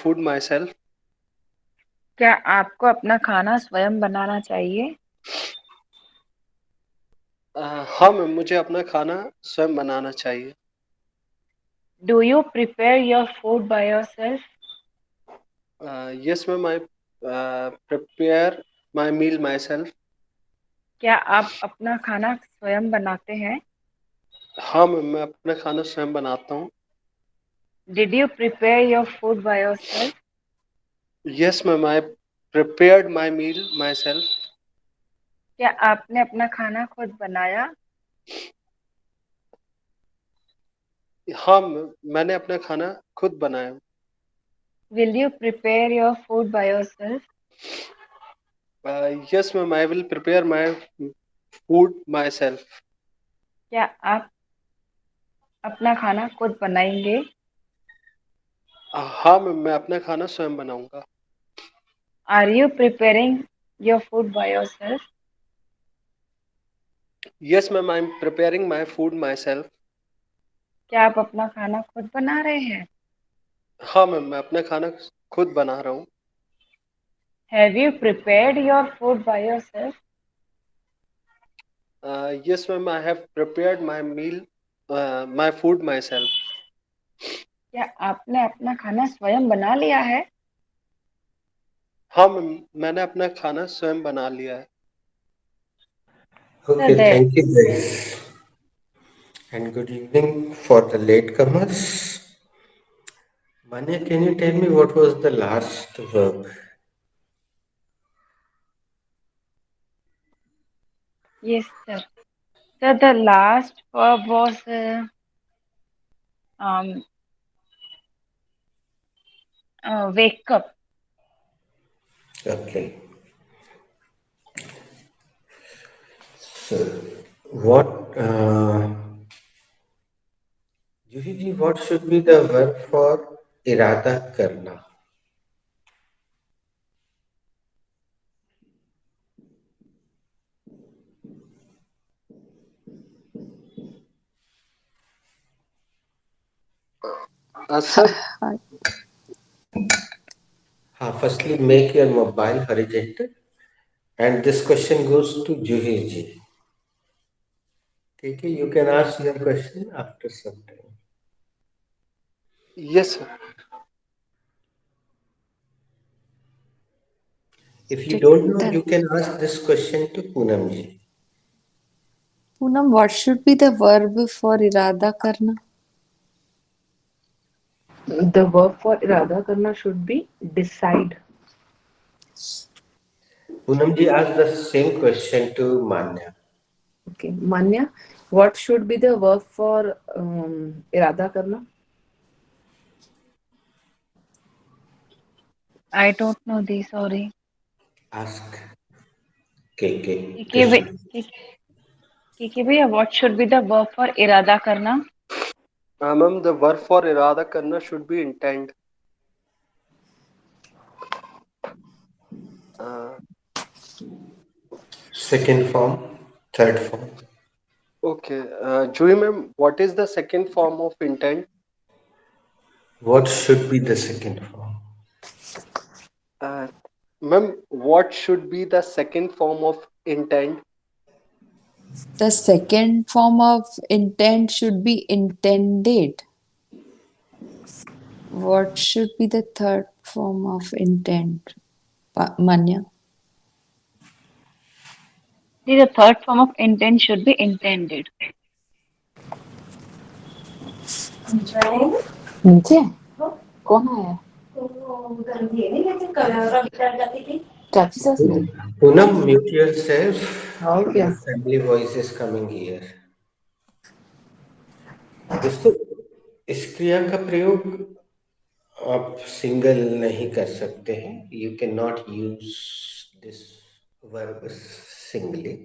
food myself. क्या आपको अपना खाना स्वयं बनाना चाहिए? हाँ मैम, मुझे अपना खाना स्वयं बनाना चाहिए. Do you prepare your food by yourself? Yes ma'am, I prepare my meal myself. क्या आप अपना खाना स्वयं बनाते हैं? हाँ मैम, मैं अपना खाना स्वयं बनाता हूँ. Did you prepare your food by yourself? Yes ma'am, I prepared my meal myself. क्या आपने अपना खाना खुद बनाया? हाँ मैंने अपना खाना खुद बनाया. Will you prepare your food by yourself? Yes ma'am, I will prepare my food myself. क्या आप अपना खाना खुद बनाएंगे? हाँ मैम, मैं अपना खाना स्वयं बनाऊंगा. Are you preparing your food by yourself? Yes ma'am, I am preparing my food myself. क्या आप अपना खाना खुद बना रहे हैं? हाँ मैम, मैं अपना खाना खुद बना रहा हूँ. Have you prepared your food by yourself? Yes ma'am, I have prepared my meal, my food myself. क्या आपने अपना खाना स्वयं बना लिया है? हाँ मैम, मैंने अपना खाना स्वयं बना लिया है. So Okay, that thank you guys. And good evening for the latecomers. Manya, can you tell me what was the last verb? yes, sir. So the last verb was um, wake up. Okay. So, what, Juhi ji, what should be the verb for irada karna? Sir, Firstly, make your mobile horizontal. And this question goes to Juhi ji. Okay, you can ask your question after some time. yes sir. If you don't know, you can ask this question to Poonam ji. Poonam, what should be the verb for इरादा करना? The verb for irada karna should be decide. Poonam ji asked the same question to Manya. Okay, Manya, what should be the verb for irada karna? I don't know this. Sorry. Ask KK Kiki Krishna. Kiki भैया, what should be the verb for इरादा करना? Ma'am, the verb for irada karna should be intent. Uh, Second form, third form. okay. Juhi ma'am, what is the second form of intent? What should be the second form? Uh, Ma'am, what should be the second form of intent? The second form of intent should be intended. What should be the third form of intent? Manya? The third form of intent should be intended. नीचे कौन आया? चाची सास ने? Poonam, mute yourself. और क्या? Your family voice is coming here. दोस्तों, इस क्रिया का प्रयोग आप सिंगल नहीं कर सकते हैं. You cannot use this verb singly.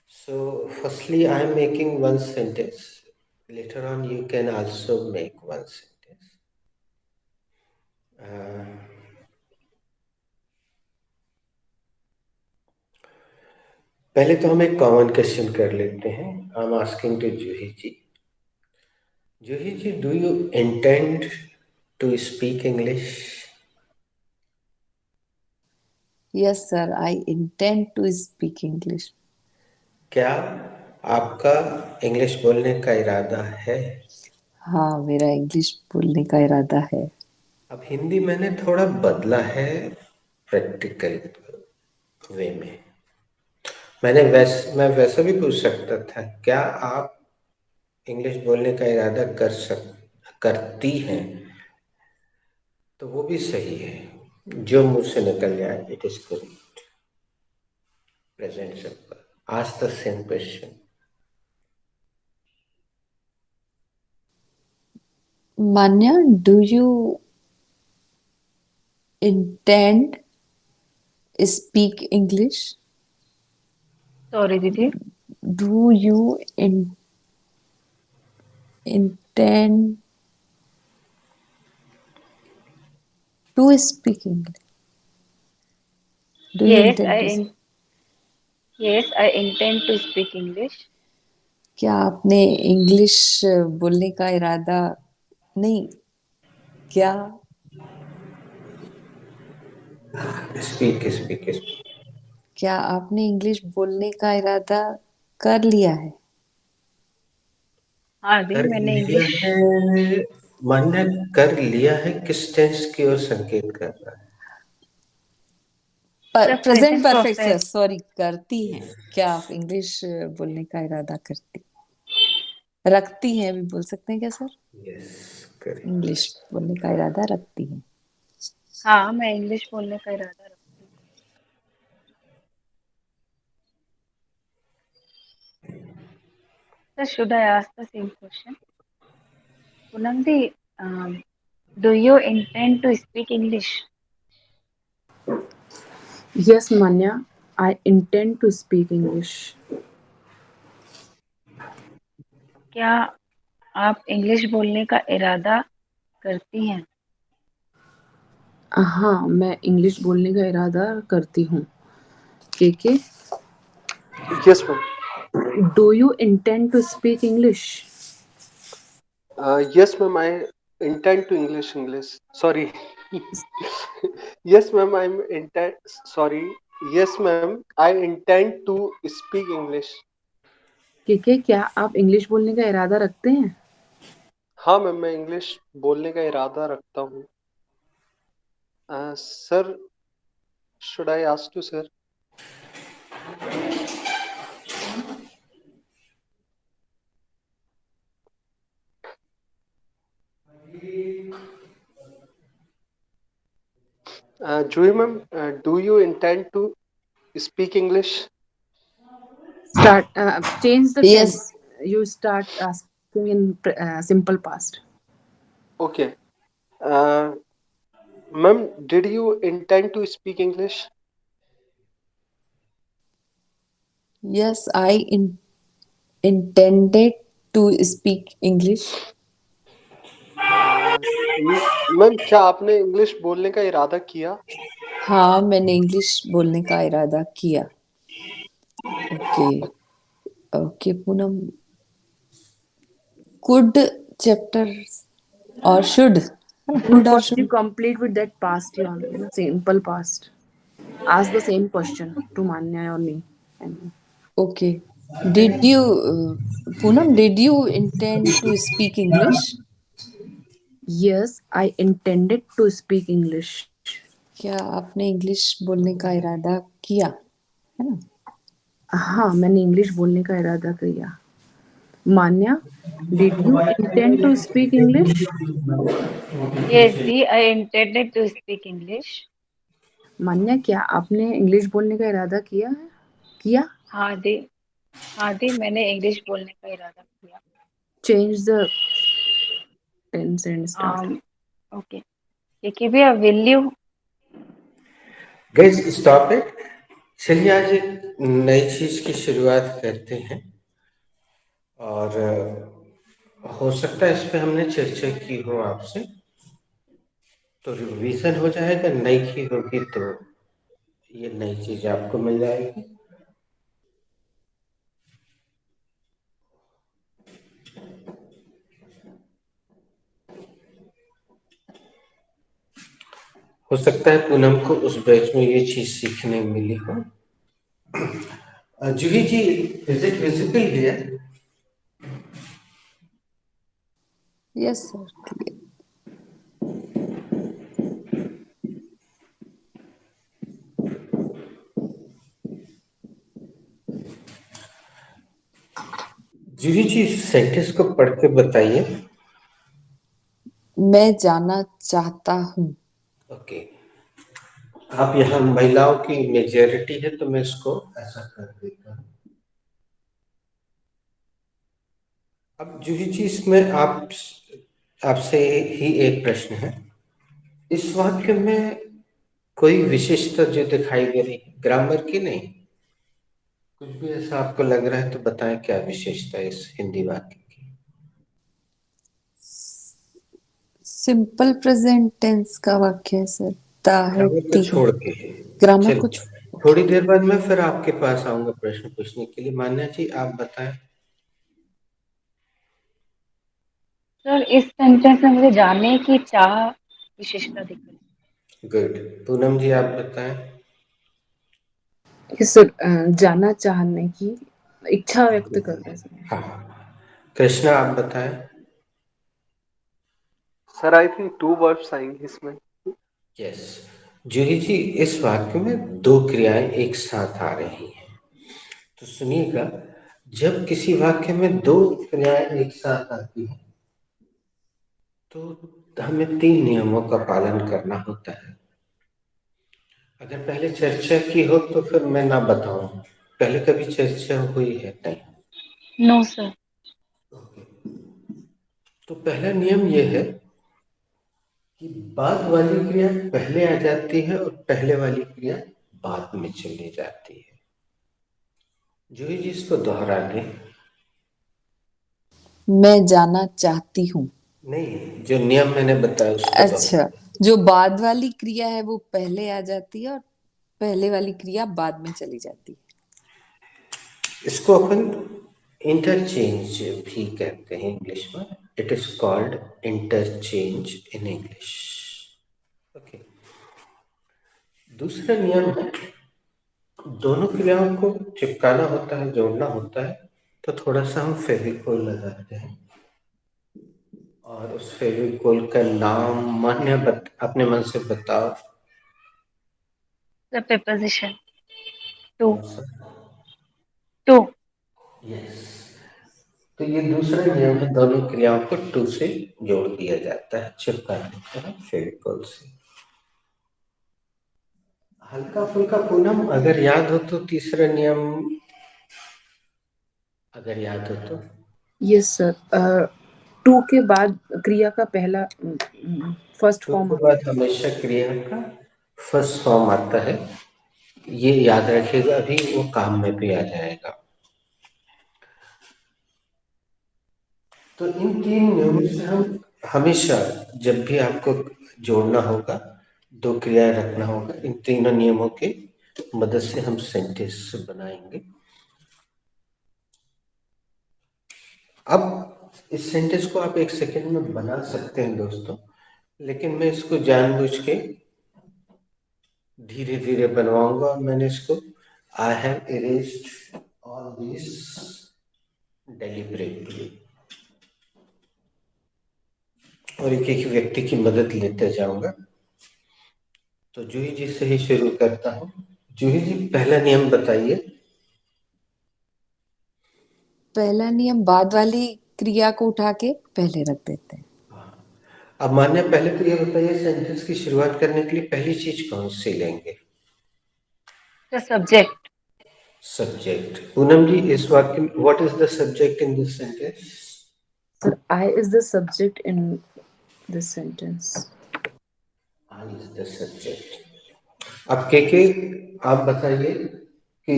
So, firstly, I am making one sentence. Later on, you can also make one sentence. पहले तो हम एक कॉमन क्वेश्चन कर लेते हैं. I am asking to Juhi ji. Juhi ji, do you intend to speak English? Yes, sir. I intend to speak English. क्या आपका English बोलने का इरादा है? हाँ, मेरा इंग्लिश बोलने का इरादा है। अब हिंदी मैंने थोड़ा बदला है प्रैक्टिकल वे में। मैं वैसा भी पूछ सकता था, क्या आप इंग्लिश बोलने का इरादा करती हैं? तो वो भी सही है, जो मुंह से निकल जाए it is correct. Present simple. Ask the same question. Manya, do you intend speak English? Sorry दीदी। Do you intend to speak English? Do you yes intend to? I intend to speak English. क्या आपने English बोलने का इरादा नहीं? क्या speak speak speak. क्या आपने इंग्लिश बोलने का इरादा कर लिया है? हाँ दी, कर मैंने लिया इंग्लिश। है। मान्य कर लिया है किस टेंस की ओर संकेत कर रहा है? Sir present present perfect sir, perfect. Sorry, करती हैं। क्या आप इंग्लिश बोलने का इरादा करती रखती हैं भी बोल सकते हैं क्या सर? Yes, correct. इंग्लिश बोलने का इरादा रखती हैं। हाँ, मैं इंग्लिश बोलने का इरादा रखती हूँ। Sir should I ask the same question? Poonam di, do you intend to speak English? Yes, Manya, I intend to speak English. क्या आप इंग्लिश बोलने का इरादा करती हैं? हाँ, मैं इंग्लिश बोलने का इरादा करती हूँ। के Yes, ma'am. Do you intend to speak English? Yes, ma'am. I intend to English. Sorry. Yes, ma'am. I'm intend. Sorry. Yes, ma'am. I intend to speak English. के क्या आप इंग्लिश बोलने का इरादा रखते हैं? हाँ मैम, मैं इंग्लिश बोलने का इरादा रखता हूँ। Sir, should I ask to sir? Juhi ma'am, do you intend to speak English? Start change the yes, tense. You start asking in simple past. Okay ma'am, did you intend to speak English? Yes, I intended to speak English. Ma'am, क्या आपने English बोलने का इरादा किया? हाँ, मैंने English बोलने का इरादा किया। Okay okay Poonam, could chapter or should, No, could or first you should. complete with that past only, simple past. Ask the same question to Manya or me. And Okay, did you Poonam, did you intend to speak English? yes, I intended to speak English. क्या आपने English बोलने का इरादा किया, है ना? हाँ, मैंने इंग्लिश बोलने का इरादा किया। Manya, did you intend to speak English? Yes दी, I intended to speak English. Manya, क्या आपने इंग्लिश बोलने का इरादा किया है? किया? हाँ दी, हाँ दी, मैंने इंग्लिश बोलने का इरादा किया। Change the tense and start. Okay, देखिए भैया, will you. Guys stop it. चलिए आज एक नई चीज की शुरुआत करते हैं, और हो सकता है इस पे हमने चर्चा की हो आपसे, तो रिवीजन हो जाएगा। नई की होगी तो ये नई चीज आपको मिल जाएगी। हो सकता है पूनम को उस बैच में ये चीज सीखने मिली हो। Juhi ji, is it visible here? Yes sir, clear. Juhi ji, sentence को पढ़ के बताइए। मैं जाना चाहता हूँ। ओके, आप यहाँ महिलाओं की मेजॉरिटी है तो मैं इसको ऐसा कर देता हूँ। अब जूही जी, इसमें आपसे ही एक प्रश्न है। इस वाक्य में कोई विशेषता जो दिखाई दे रही है, ग्रामर की नहीं, कुछ भी ऐसा आपको लग रहा है तो बताएं क्या विशेषता है इस हिंदी वाक्य की। सिंपल प्रेजेंट टेंस का वाक्य है सर। ग्रामर को ताहती हूँ। छोड़ के। ग्रामर को चलिए, थोड़ी देर बाद मैं फिर आपके पास आऊंगा प्रश्न पूछने के लिए। मान्या जी, आप बताएं। सर इस सेंटेंस में मुझे जानने की चाह विशेषता दिख रही है। गुड। पूनम जी, आप बताएं। यस सर, जाना चाहने की इच्छा व्यक्त करते हैं सर। हाँ, कृष्णा आप बताएं। सर आई थिंक 2 वर्ब्स आएंगे इसमें। यस, जूही जी, इस वाक्य में 2 क्रियाएं एक साथ आ रही हैं। तो सुनिएगा, जब किसी वाक्य में 2 क्रियाएं एक साथ आती हैं तो हमें 3 नियमों का पालन करना होता है। अगर पहले चर्चा की हो तो फिर मैं ना बताऊं। पहले कभी चर्चा हुई है? नहीं। No sir. ओके। तो पहला नियम यह है कि बाद वाली क्रिया पहले आ जाती है और पहले वाली क्रिया बाद में चली जाती है। जो ही जिसको दोहरा दे। मैं जाना चाहती हूँ। नहीं, जो नियम मैंने बताया उसको अच्छा, जो बाद वाली क्रिया है वो पहले आ जाती है और पहले वाली क्रिया बाद में चली जाती है। इसको अपन इंटरचेंज भी कहते हैं इंग्लिश में। It is called interchange in English. Okay. दूसरा नियम है, दोनों क्रियाओं को चिपकाना होता है, जोड़ना होता है, तो थोड़ा सा हम फेविकोल लगाते हैं और उस फेविकोल का नाम अपने मन से बताओ। The preposition to. कौन सा? टू। यस। तो ये दूसरा नियम है, दोनों क्रियाओं को टू से जोड़ दिया जाता है, चिपका देते हैं फेविकोल से। हल्का फुल्का पूनम अगर याद हो तो तीसरा नियम अगर याद हो तो। यस सर, टू के बाद क्रिया का पहला फर्स्ट टू फॉर्म के बाद हमेशा क्रिया का फर्स्ट फॉर्म आता है, ये याद रखिएगा, अभी वो काम में भी आ जाएगा। तो इन 3 नियमों से हम हमेशा जब भी आपको जोड़ना होगा, 2 क्रियाएं रखना होगा, इन तीनों नियमों की मदद से हम सेंटेंस बनाएंगे। अब इस सेंटेंस को आप 1 सेकेंड में बना सकते हैं दोस्तों, लेकिन मैं इसको जानबूझ के धीरे धीरे बनवाऊंगा और मैंने इसको I have erased all this deliberately और एक एक व्यक्ति की मदद लेते जाऊंगा। तो जूही जी से ही शुरू करता हूँ। जूही जी, पहला नियम बताइए। पहला नियम, बाद वाली क्रिया को उठा के पहले रख देते हैं। अब मान्य, पहले तो ये बताइए, सेंटेंस की शुरुआत करने के लिए पहली चीज कौन सी लेंगे? The subject. सब्जेक्ट। पूनम जी, इस वाक्य में what is the subject in this sentence? Sir, I is the subject in this sentence. I is the subject. अब के आप बताइए कि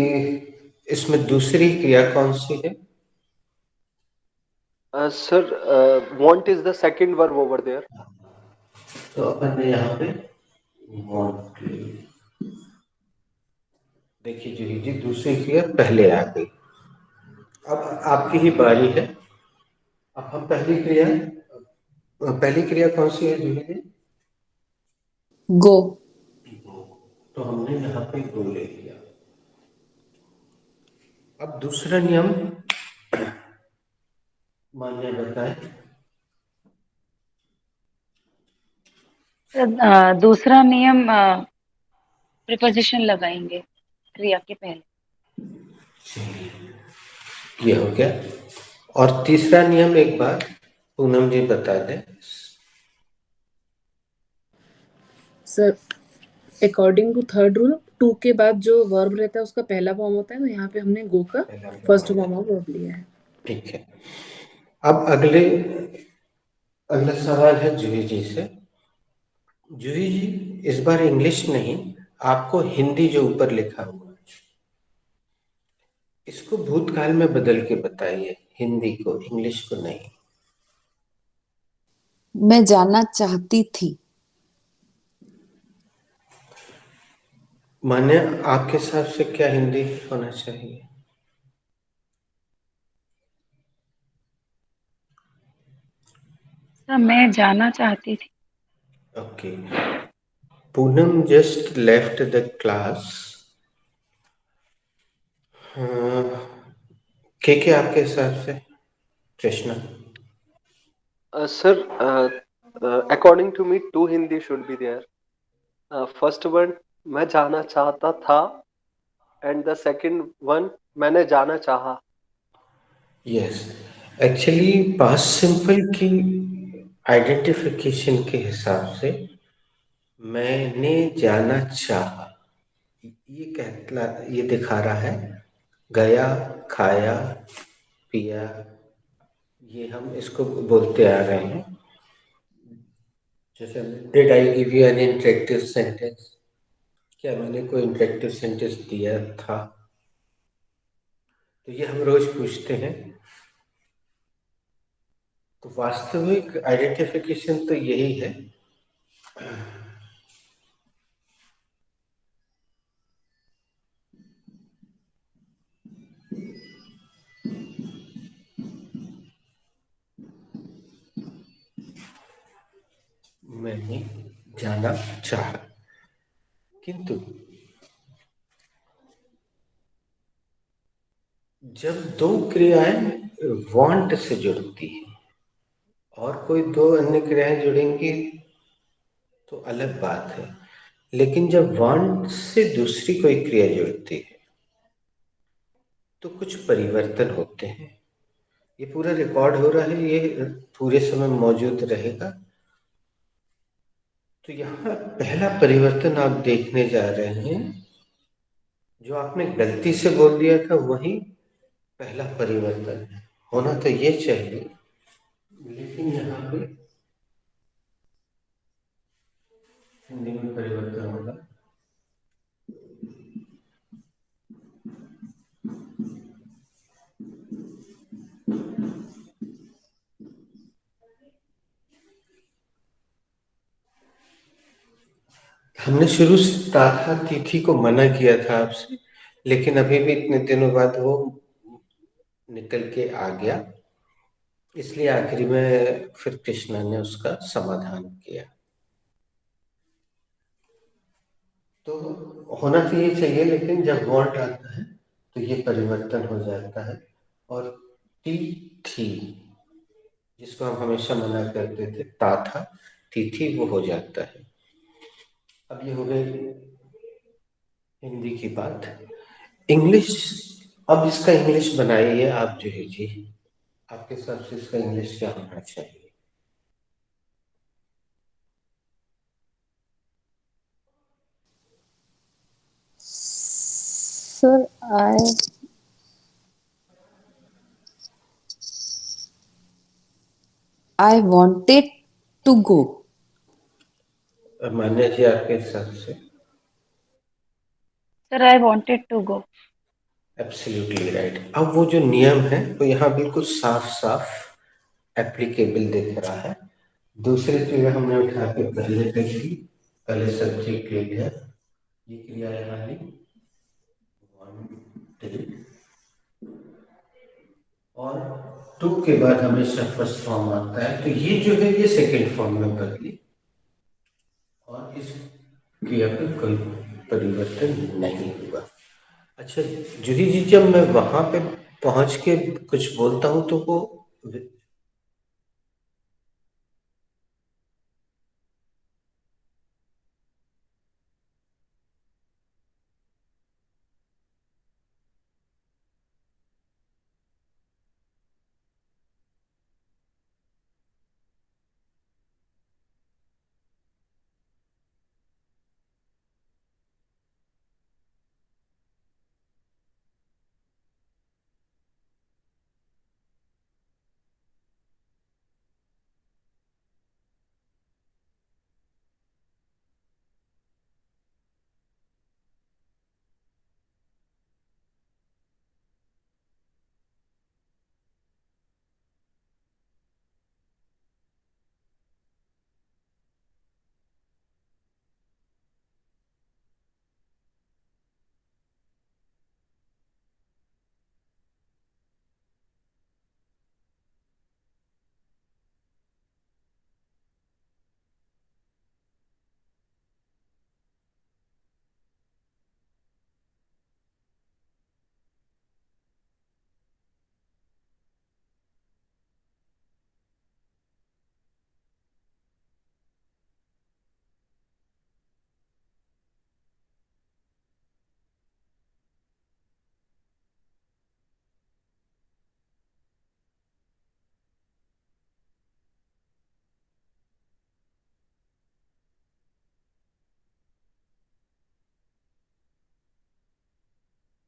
इसमें दूसरी क्रिया कौन सी है? Sir want is the second verb over there. तो अपन ने यहाँ पे want, देखिए जूही जी, दूसरी क्रिया पहले आ गई। अब आपकी ही बारी है। अब हम पहली क्रिया कौन सी है जूही जी? गो। तो हमने यहाँ पे गो ले लिया। अब दूसरा नियम मान्य बताए। दूसरा नियम प्रिपोजिशन लगाएंगे क्रिया के पहले। ये हो गया। और तीसरा नियम एक बार पूनम जी बता दें। Sir, according to third rule, to के बाद जो वर्ब रहता है उसका पहला फॉर्म होता है, तो यहाँ पे हमने गो का फर्स्ट फॉर्म ऑफ वर्ब लिया है। ठीक है। अब अगला सवाल है जूही जी से। जूही जी, इस बार इंग्लिश नहीं, आपको हिंदी जो ऊपर लिखा हुआ है इसको भूतकाल में बदल के बताइए, हिंदी को, इंग्लिश को नहीं। मैं जाना चाहती थी। माने आपके हिसाब से क्या हिंदी होना चाहिए? सर, मैं जाना चाहती थी। Okay. Poonam just left the class. के आपके हिसाब से? Krishna? Sir, according to me, two Hindi should be there. First one, मैं जाना चाहता था, and the second one, मैंने जाना चाहा। यस, एक्चुअली पास्ट सिंपल की आइडेंटिफिकेशन के हिसाब से मैंने जाना चाहा, ये दिखा रहा है गया, खाया, पिया, ये हम इसको बोलते आ रहे हैं। जैसे did I give you N interactive sentence, क्या मैंने कोई इंटरेक्टिव सेंटेंस दिया था? तो ये हम रोज पूछते हैं। तो वास्तविक आइडेंटिफिकेशन तो यही है। मैंने जाना चाहा, किंतु जब दो क्रियाएं वांट से जुड़ती है और कोई दो अन्य क्रियाएं जुड़ेंगी तो अलग बात है, लेकिन जब वांट से दूसरी कोई क्रिया जुड़ती है तो कुछ परिवर्तन होते हैं। ये पूरा रिकॉर्ड हो रहा है, ये पूरे समय मौजूद रहेगा। तो यहाँ पहला परिवर्तन आप देखने जा रहे हैं, जो आपने गलती से बोल दिया था वही पहला परिवर्तन है। होना तो ये चाहिए, लेकिन यहाँ पे हिंदी में परिवर्तन होगा। हमने शुरू से ताथा तिथि को मना किया था आपसे, लेकिन अभी भी इतने दिनों बाद वो निकल के आ गया, इसलिए आखिरी में फिर कृष्णा ने उसका समाधान किया। तो होना तो ये चाहिए, लेकिन जब वांट आता है तो ये परिवर्तन हो जाता है, और टी थी जिसको हम हमेशा मना करते थे, ता था तिथि, वो हो जाता है। अब ये हो गई हिंदी की बात। इंग्लिश, अब इसका इंग्लिश बनाइए आप जूही जी, आपके हिसाब से इसका इंग्लिश क्या होना चाहिए? Sir, I wanted to go. Manya ji, आपके हिसाब से? Sir, I wanted to go. Absolutely right. अब वो जो नियम है वो यहाँ बिल्कुल साफ साफ एप्लीकेबल दिख रहा है। दूसरी क्रिया हमने उठा के पहले कर ली, पहले सब्जेक्ट ले लिया, ये क्रिया यहाँ ली, wanted, और टू के बाद हमेशा फर्स्ट फॉर्म आता है, तो ये जो है ये सेकेंड फॉर्म में बदली, और इस क्रिया पे कोई परिवर्तन नहीं हुआ। अच्छा जूही जी, जब मैं वहां पे पहुंच के कुछ बोलता हूँ तो वो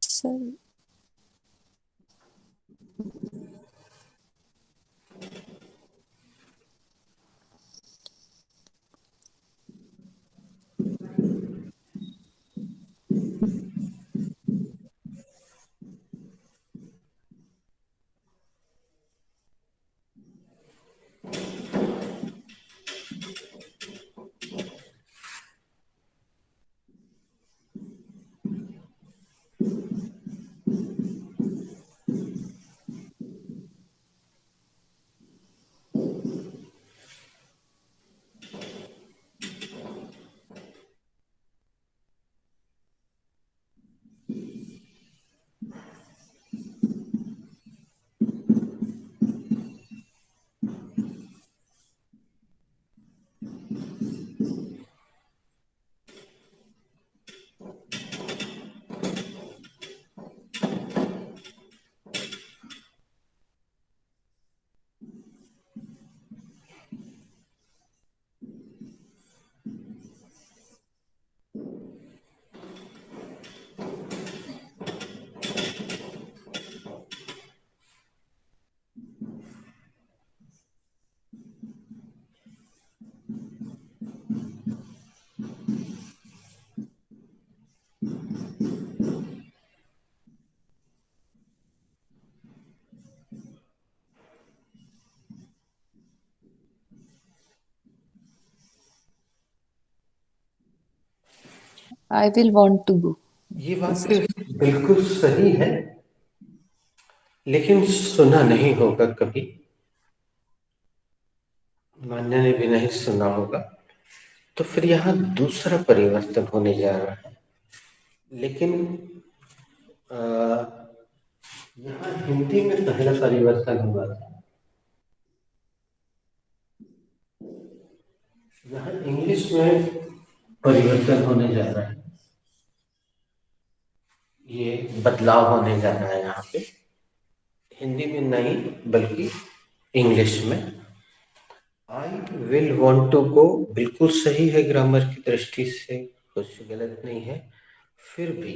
sir I will want to go. ये वाक्य बिल्कुल सही है, लेकिन सुना नहीं होगा कभी, मान्य ने भी नहीं सुना होगा, तो फिर यहाँ दूसरा परिवर्तन होने जा रहा है। लेकिन यहाँ हिंदी में पहला परिवर्तन हुआ था, यहाँ इंग्लिश में परिवर्तन होने जा रहा है। ये बदलाव होने जा रहा है यहाँ पे, हिंदी में नहीं बल्कि इंग्लिश में। I will want to go बिल्कुल सही है, ग्रामर की दृष्टि से कुछ गलत नहीं है। फिर भी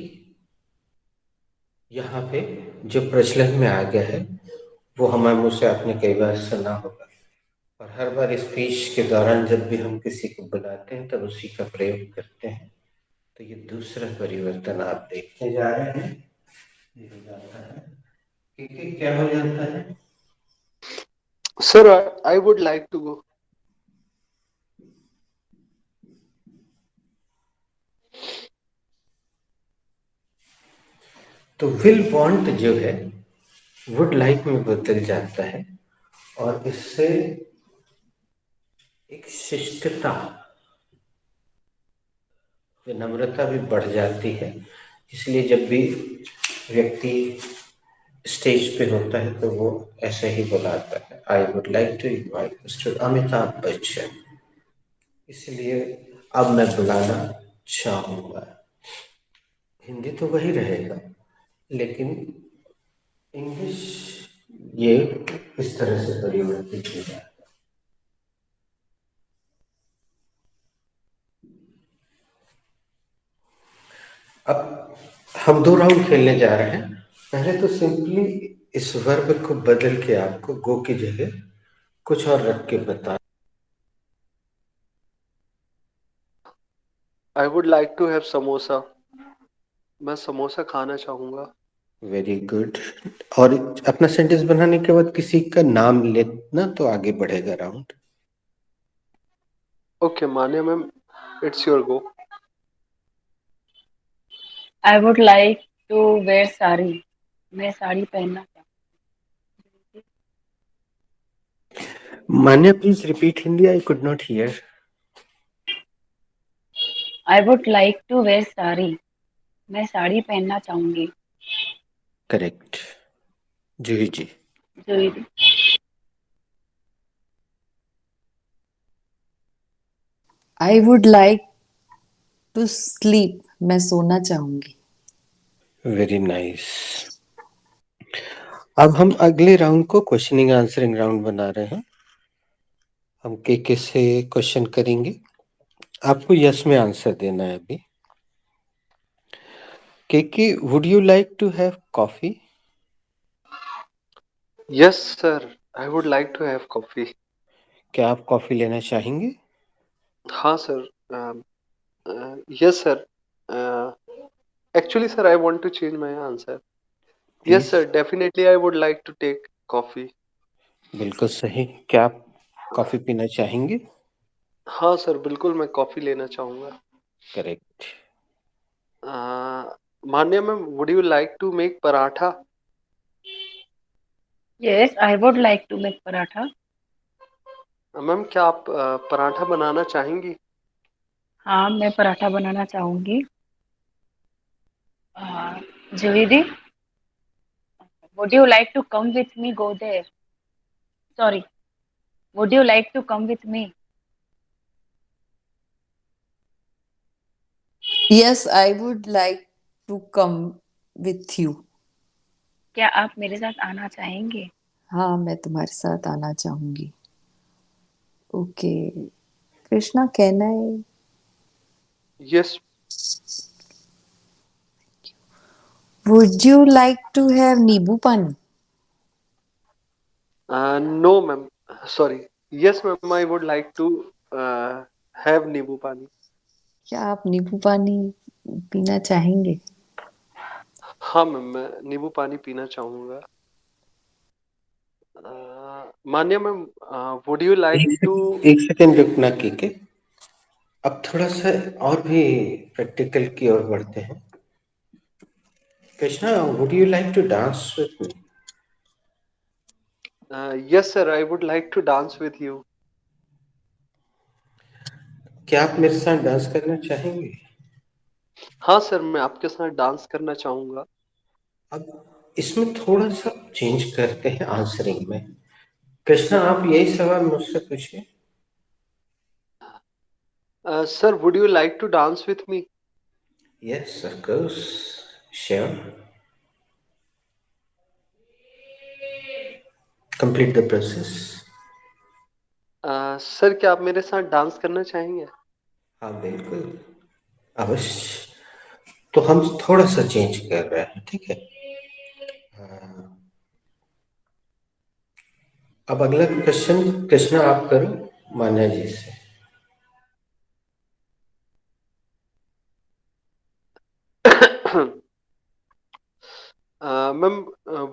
यहाँ पे जो प्रचलन में आ गया है वो हमारे मुँह से आपने कई बार सुना होगा, और हर बार स्पीच के दौरान जब भी हम किसी को बुलाते हैं तब उसी का प्रयोग करते हैं। तो ये दूसरा परिवर्तन आप देखने जा रहे हैं, ये हो जाता है कि क्या हो जाता है। Sir, I would like to go. तो विल वांट जो है वुड लाइक में बदल जाता है, और इससे एक शिष्टता विनम्रता भी बढ़ जाती है। इसलिए जब भी व्यक्ति स्टेज पे होता है तो वो ऐसे ही बुलाता है, I would like to invite mister Amitabh Bachchan. इसलिए अब मैं बुलाना चाहूंगा। हिंदी तो वही रहेगा, लेकिन इंग्लिश ये इस तरह से परिवर्तित हो जाए। अब हम 2 राउंड खेलने जा रहे हैं। पहले तो सिंपली इस वर्ब को बदल के आपको गो की जगह कुछ और रख के बता। I would like to have samosa. मैं समोसा खाना चाहूंगा। Very good. और अपना सेंटेंस बनाने के बाद किसी का नाम लेना तो आगे बढ़ेगा round. Okay Manya ma'am, it's your go. I would like to wear sari. मैं साड़ी पहनना चाहूंगी। Manya please repeat Hindi, I could not hear. I would like to wear sari. मैं साड़ी पहनना चाहूंगी। Correct. Juhi ji. Juhi di. I would like to sleep. मैं सोना चाहूंगी। Very nice. अब हम अगले राउंड को क्वेश्चनिंग आंसरिंग राउंड बना रहे हैं। हम के से क्वेश्चन करेंगे, आपको यस में आंसर देना है अभी। के would you like to have coffee? Yes sir, I would like to have coffee. क्या आप कॉफी लेना चाहेंगे? हाँ sir, yes sir. Actually sir, I want to change my answer. Please. Yes sir, definitely I would like to take coffee. बिल्कुल सही। क्या आप coffee पीना चाहेंगे? हाँ सर, बिल्कुल मैं कॉफी लेना चाहूंगा। Correct. Manya ma'am, would you like to make paratha? Yes, I would like to make paratha. Ma'am क्या आप पराठा बनाना चाहेंगी? हाँ, मैं पराठा बनाना चाहूंगी। जूही दी, would you like to come with me go there? Sorry, would you like to come with me? Yes I would like to come with you. क्या आप मेरे साथ आना चाहेंगे? हाँ, मैं तुम्हारे साथ आना चाहूंगी। Okay Krishna, can I? Yes. Would you like to have nimbu pani? No ma'am, sorry. Yes ma'am, I would like to have nimbu pani. क्या आप नींबू पानी पीना चाहेंगे? हाँ मैम, मैं नींबू पानी पीना चाहूंगा। Manya ma'am, would you like to? एक सेकेंड रुकना के। अब थोड़ा सा और भी प्रैक्टिकल की ओर बढ़ते हैं। Krishna, would you like to dance with me? Yes sir, I would like to dance with you. क्या आप मेरे साथ डांस करना चाहेंगे? हाँ सर, मैं आपके साथ डांस करना चाहूंगा। अब इसमें थोड़ा सा चेंज करते हैं आंसरिंग में। कृष्णा, आप यही सवाल मुझसे पूछिए। Sir, would you like to dance with me? Yes of course, sure. Complete the process. Sir, क्या आप मेरे साथ डांस करना चाहेंगे? हाँ बिल्कुल, अवश्य। तो हम थोड़ा सा चेंज कर रहे हैं, ठीक है। हाँ। अब अगला क्वेश्चन कृष्णा आप करो मान्या जी से। Ma'am,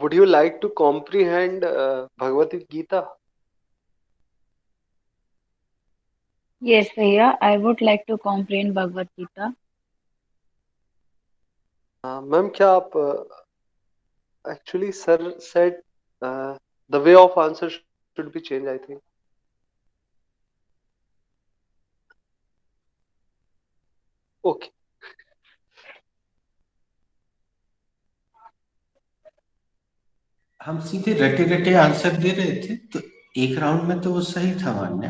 would you like to comprehend Bhagavad Gita? Yes, भैया, I would like to comprehend Bhagavad Gita. Ma'am क्या आप actually sir said the way of answer should be change, I think. Okay, हम सीधे रटे रटे आंसर दे रहे थे, तो एक राउंड में तो वो सही था मान्य।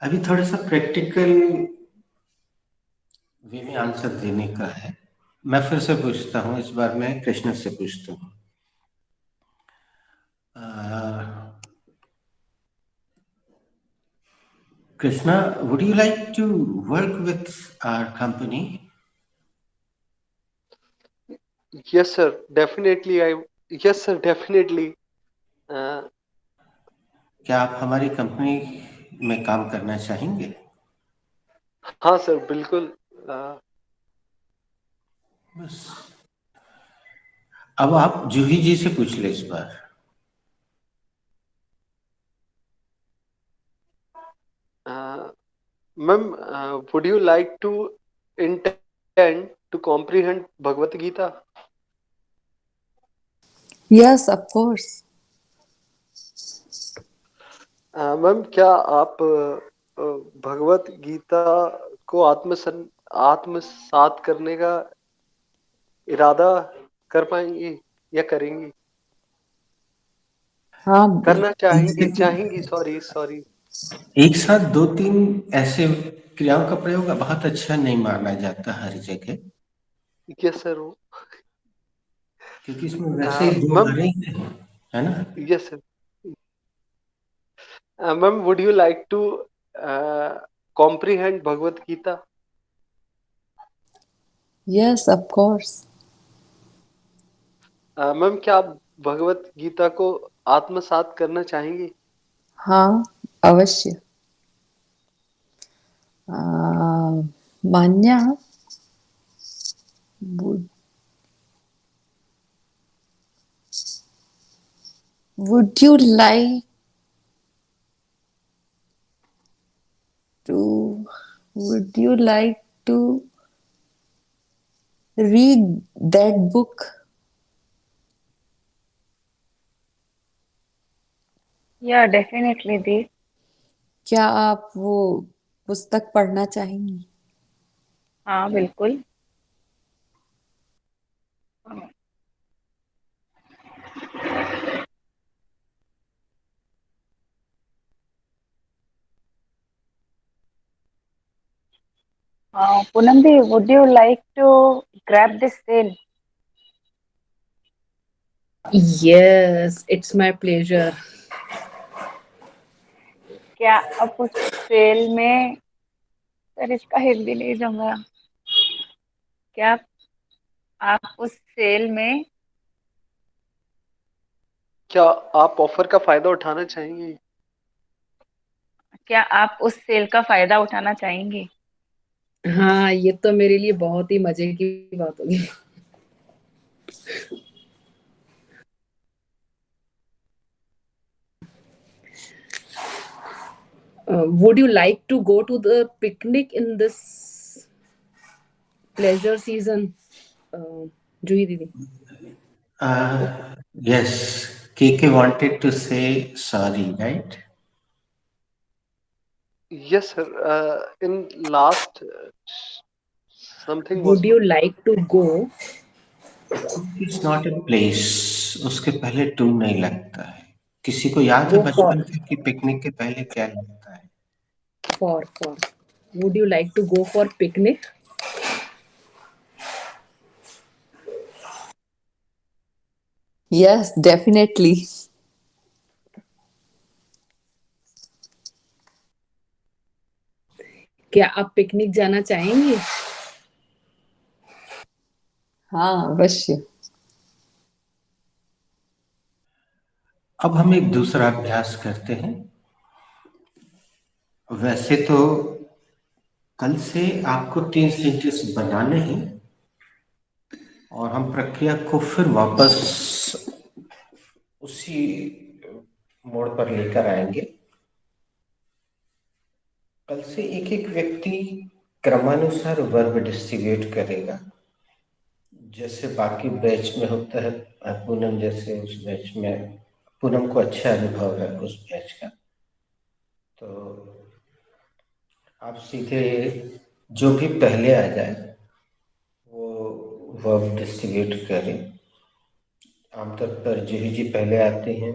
अभी थोड़ा सा प्रैक्टिकल वे में आंसर देने का है। मैं फिर से पूछता हूँ, इस बार मैं कृष्ण से पूछता हूँ। Krishna, would you like to work with our company? Yes sir, definitely yes sir, definitely. क्या आप हमारी कंपनी में काम करना चाहेंगे? हाँ सर, बिल्कुल। बस। अब आप जूही जी से पूछ ले इस बार। Ma'am, would you like to intend to comprehend Bhagavad Gita? Yes, of course. Ma'am, क्या आप भगवत गीता को आत्मसात करने का इरादा कर पाएंगी या करेंगी? हाँ, करना चाहेंगी, एक सॉरी सॉरी। साथ दो तीन ऐसे क्रियाओं का प्रयोग बहुत अच्छा नहीं माना जाता हर जगह, यस सर। क्योंकि इसमें वैसे ही दो मैम, आ रही है ना। Yes sir. Ma'am, would you like to comprehend Bhagavad Gita? yes, of course. Ma'am, क्या आप भगवत गीता को आत्मसात करना चाहेंगी? हाँ, अवश्य। मान्या, would would you like to would you like to read that book? Yeah, definitely दी। क्या आप वो पुस्तक पढ़ना चाहेंगी? हाँ, बिल्कुल। पूनम दी, would you like to grab this sale? Yes, it's my pleasure. क्या आप उस सेल में, सर इसका हिंदी नहीं जम रहा, क्या आप उस सेल में, क्या आप ऑफर का फायदा उठाना चाहेंगी? क्या आप उस सेल का फायदा उठाना चाहेंगी? हाँ, ये तो मेरे लिए बहुत ही मजे की बात होगी। Would you like to go to the picnic in this pleasure season? Juhi Didi. Yes, KK wanted to say sorry, right? Yes sir, in last something was. Would you like to go? It's not a place, उसके पहले to नहीं लगता है। किसी को याद है Go बचपन से कि पिकनिक के पहले क्या लगता है? for. Would you like to go for picnic? Yes, definitely. क्या आप पिकनिक जाना चाहेंगे? हाँ, अवश्य। अब हम एक दूसरा अभ्यास करते हैं। वैसे तो कल से आपको 3 सेंटेंस बनाने हैं और हम प्रक्रिया को फिर वापस उसी मोड़ पर लेकर आएंगे। कल से एक एक व्यक्ति क्रमानुसार वर्ब डिस्ट्रीब्यूट करेगा, जैसे बाकी बैच में होता है। पूनम जैसे उस बैच में, पूनम को अच्छा अनुभव है उस बैच का, तो आप सीधे जो भी पहले आ जाए वो वर्ब डिस्ट्रीब्यूट करें। आमतौर पर जूही जी पहले आते हैं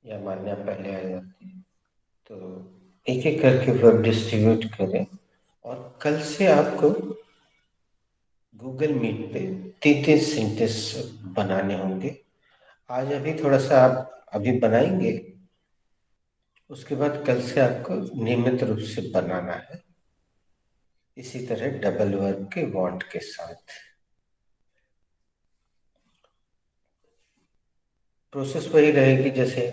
या मान्या पहले आ जाती है, तो एक एक करके वर्ब डिस्ट्रीब्यूट करें। और कल से आपको गूगल मीट पे 33 सेंटेंस बनाने होंगे। आज अभी थोड़ा सा आप अभी बनाएंगे, उसके बाद कल से आपको नियमित रूप से बनाना है, इसी तरह डबल वर्ब के वांट के साथ। प्रोसेस वही रहेगी, जैसे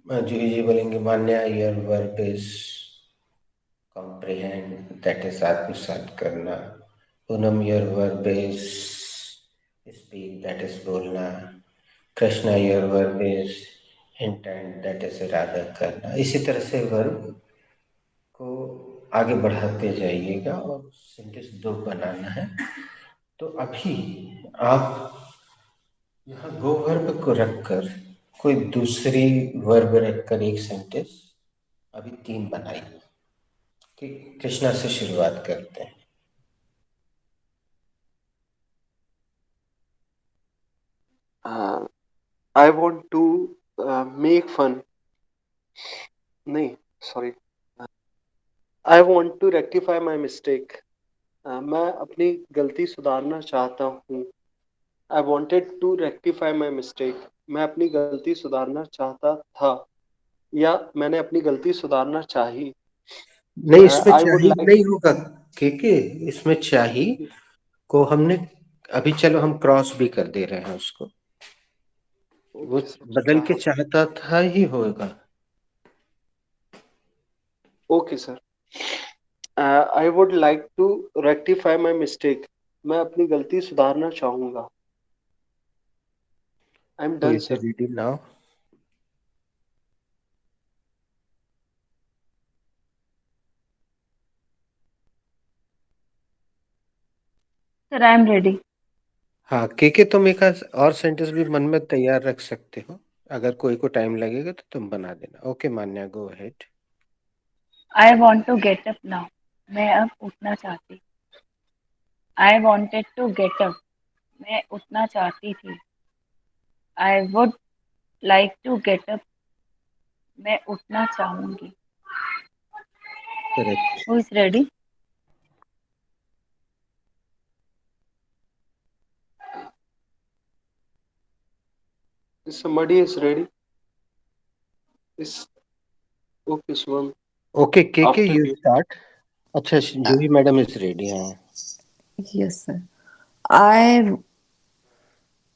जूही जी बोलेंगे Manya your verb is comprehend, that is आत्मसात करना। Poonam your verb is speak, that is बोलना। Krishna your verb is intent, that is इरादा करना। इसी तरह से वर्ब को आगे बढ़ाते जाइएगा और सेंटेंस 2 बनाना है। तो अभी आप यहाँ गो वर्ब को रखकर कोई दूसरी वर्ब रखकर एक सेंटेंस अभी 3 बनाइए। ठीक, कृष्णा से शुरुआत करते हैं। I want to make fun, नहीं sorry, I want to rectify my mistake, मैं अपनी गलती सुधारना चाहता हूँ। I wanted to rectify my mistake, मैं अपनी गलती सुधारना चाहता था या मैंने अपनी गलती सुधारना चाही। नहीं, इसमें आई वुड चाहिए लाइक, नहीं होगा, के इसमें चाहिए को हमने अभी, चलो हम क्रॉस भी कर दे रहे हैं उसको, वो बदल के चाहता था ही होगा। Okay sir. I would like to rectify my mistake, मैं अपनी गलती सुधारना चाहूंगा। आई एम तो डन इसे sir. Read now. Sir I am ready. हाँ, के तुम एक आध और सेंटेंस भी मन में तैयार रख सकते हो, अगर कोई को टाइम लगेगा तो तुम बना देना। Okay Manya, go ahead. I want to get up now, मैं अब उठना चाहती। I wanted to get up, मैं उठना चाहती थी। I would like to get up, मैं उठना चाहूंगी। Correct. Who is ready? Somebody is ready. Is okay, Swan. Okay के After यू you. स्टार्ट। अच्छा, जूही मैडम इज रेडी। हाँ, Yes, sir. I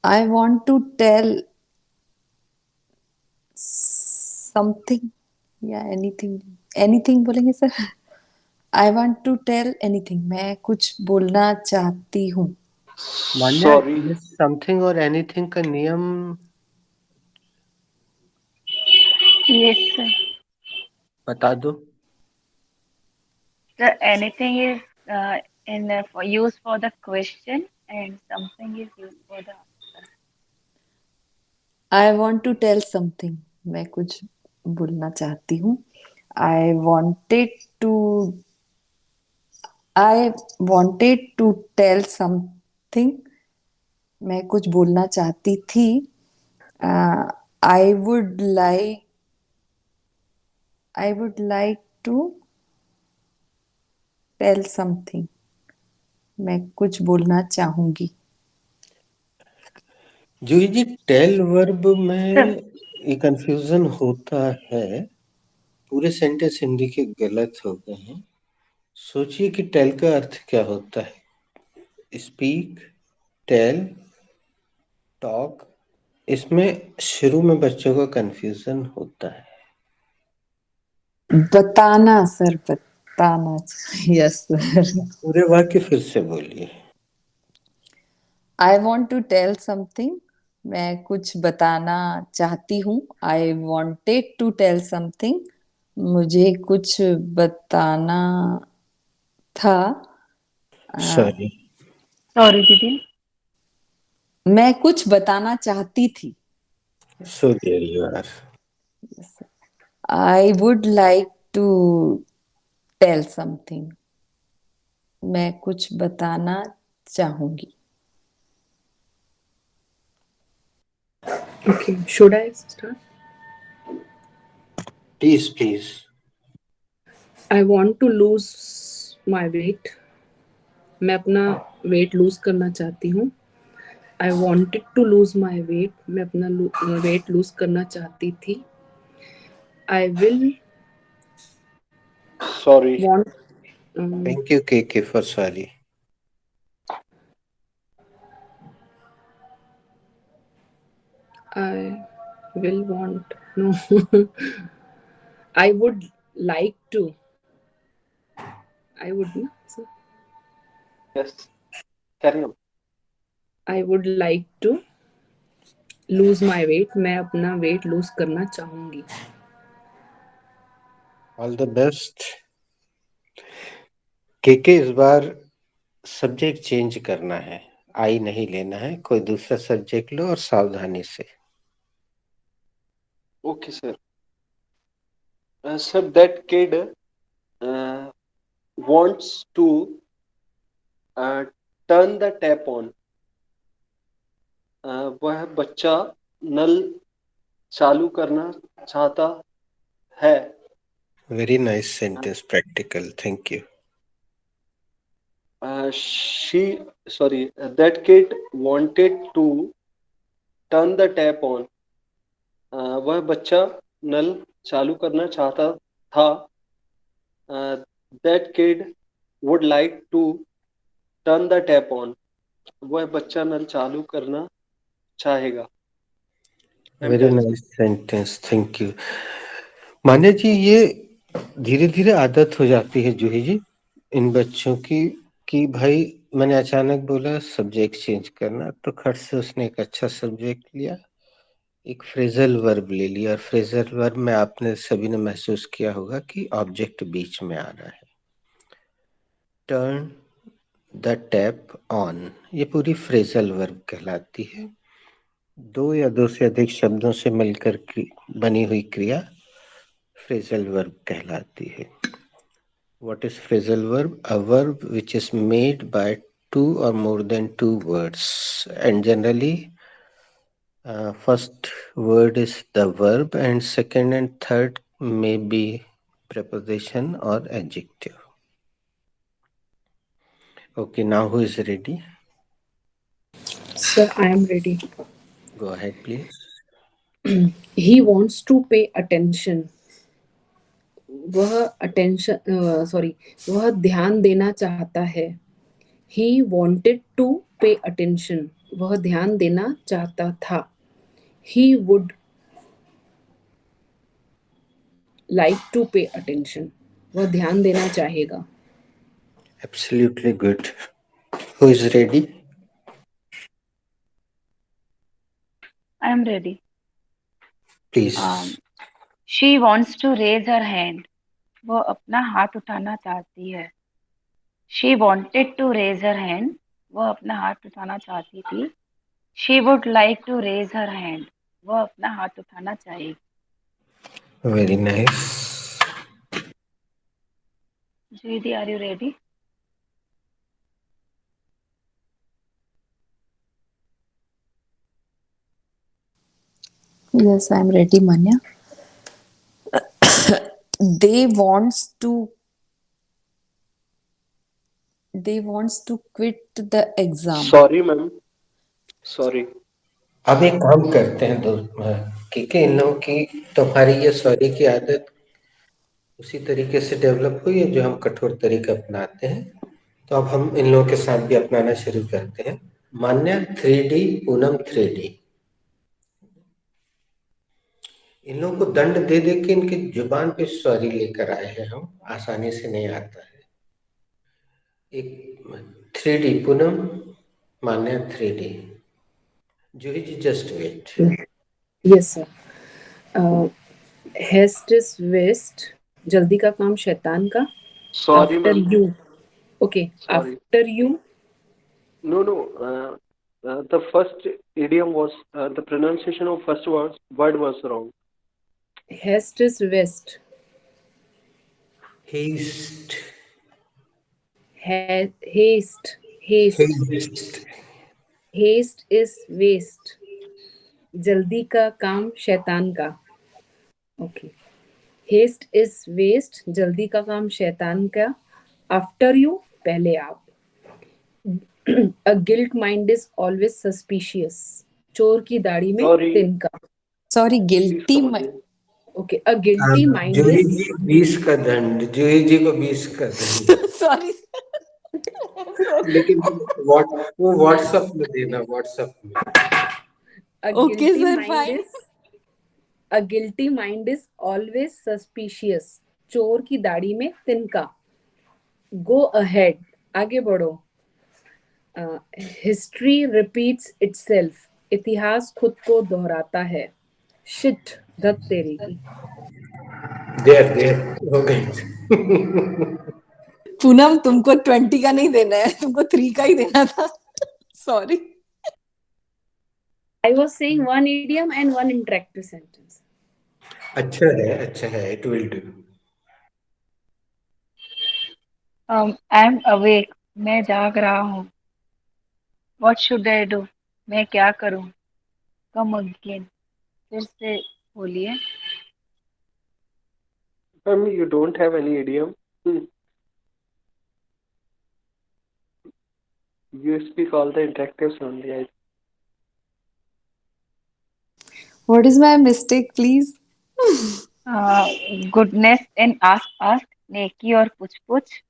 I want to tell something. या anything बोलेंगे सर? I want to tell anything, मैं कुछ बोलना चाहती हूँ। मान्या, Sorry. ये समथिंग और एनीथिंग का नियम यस सर। बता दो। Sir anything is in for use for the question and something is used for the answer. I want to tell something, मैं कुछ बोलना चाहती हूँ। I wanted to I wanted to tell something, मैं कुछ बोलना चाहती थी। I would like to tell something, मैं कुछ बोलना चाहूंगी। जूही जी, टेल वर्ब में ये कंफ्यूजन होता है, पूरे सेंटेंस हिंदी के गलत हो गए हैं। सोचिए कि टेल का अर्थ क्या होता है। स्पीक, टेल, टॉक, इसमें शुरू में बच्चों का कंफ्यूजन होता है। बताना सर, बताना। Yes sir. पूरे वाक्य फिर से बोलिए। I want to tell something, मैं कुछ बताना चाहती हूँ। I wanted to tell something, मुझे कुछ बताना था। सॉरी। सॉरी दीदी। मैं कुछ बताना चाहती थी। So there you are. I would like to tell something, मैं कुछ बताना चाहूंगी। Okay, should I start? Please. I want to lose my weight. मैं अपना वेट लूज करना चाहती हूँ. I wanted to lose my weight. मैं अपना वेट लूज करना चाहती थी. I will Sorry. want. Thank you, KK, for sorry. I will want. No. I would like to. I would. No? So, Yes. Carry on. I would like to lose my weight. मैं अपना weight lose करना चाहूंगी. All the best. KK, इस बार subject change करना है, आई नहीं लेना है, कोई दूसरा सब्जेक्ट लो और सावधानी से. Okay, sir. Sir, that kid uh, wants to uh, turn the tap on. वह बच्चा नल चालू करना चाहता है. Very nice sentence, practical. Thank you. That kid wanted to turn the tap on. वह बच्चा नल चालू करना चाहता था. That kid would like to turn the tap on. वह बच्चा नल चालू करना चाहेगा. Very nice sentence. Thank you. मान्या जी, ये धीरे धीरे आदत हो जाती है जूही जी इन बच्चों की कि भाई मैंने अचानक बोला सब्जेक्ट चेंज करना, तो खट से उसने एक अच्छा सब्जेक्ट लिया, एक फ्रेजल वर्ब ले लिया, और फ्रेजल वर्ब में आपने सभी ने महसूस किया होगा कि ऑब्जेक्ट बीच में आ रहा है. टर्न द टैप ऑन, ये पूरी फ्रेजल वर्ब कहलाती है. दो या दो से अधिक शब्दों से मिलकर बनी हुई क्रिया फ्रेजल वर्ब कहलाती है. What is phrasal verb? A verb which is made by two or more than two words, and generally first word is the verb and second and third may be preposition or adjective. Okay, now who is ready? Sir, I am ready. Go ahead, please. He wants to pay attention. वह ध्यान देना चाहता है. He wanted to pay attention. वह ध्यान देना चाहता था. He would like to pay attention. वह ध्यान देना चाहेगा. Absolutely good. Who is ready? I am ready. Please. She wants to raise her hand. वो अपना हाथ उठाना चाहती है. She wanted to raise her hand. वो अपना हाथ उठाना चाहती थी. She would like to raise her hand. वो अपना हाथ उठाना चाहेगी. Very nice. Judy, are you ready? Yes, I'm ready, Manya. They wants to quit the exam. Sorry, ma'am. Sorry. अब एक काम करते हैं ठीक है, इन लोगों की तुम्हारी ये सॉरी की आदत उसी तरीके से डेवलप हुई है जो हम कठोर तरीका अपनाते हैं, तो अब हम इन लोगों के साथ भी अपनाना शुरू करते हैं. मान्या 3D, पूनम 3D. इन लोगों को दंड दे दे के इनकी जुबान पे सॉरी लेकर आए हैं हम, आसानी से नहीं आता है. एक 3D, Poonam, Manya 3D. Juhi ji just wait. Yes, sir. Haste is waste. जल्दी का काम शैतान का. Sorry, After ma'am. you. Okay. Sorry. After you. No. The first idiom was the pronunciation of first word was wrong. Haste is waste. Haste. Haste. Haste. Haste. Haste is waste. जल्दी का काम शैतान का। ओके, हेस्ट इज वेस्ट, जल्दी का काम शैतान का। आफ्टर यू, पहले आप। A guilt mind is always suspicious, चोर की दाढ़ी में सॉरी, तिनका। Sorry, please guilty. Come again. Okay, a guilty mind Juhi is. जी 20 का दंड, जूही जी को 20 का दंड। सॉरी। लेकिन वो व्हाट्सएप में देना, व्हाट्सएप में। Uh okay guilty sir, mind fine. Is a guilty mind is always suspicious, चोर की दाढ़ी में तिनका। गो अहेड, आगे बढ़ो। हिस्ट्री रिपीट्स इटसेल्फ, इतिहास खुद को दोहराता है। शिट, धत तेरे की। देर देर हो गई। पूनम, तुमको 20 का नहीं देना है, तुमको 3 का ही देना था। Sorry. I was saying one idiom and one interactive sentence. अच्छा है, अच्छा है, it will do. I am awake, मैं जाग रहा हूँ। व्हाट शुड आई डू, मैं क्या करूँ। कम अगेन, फिर से बोलिए। Ma'am, you don't have any idiom. You speak all the interactives only. What is my mistake, please? Goodness in ask ask, नेकी और पुछ पुछ।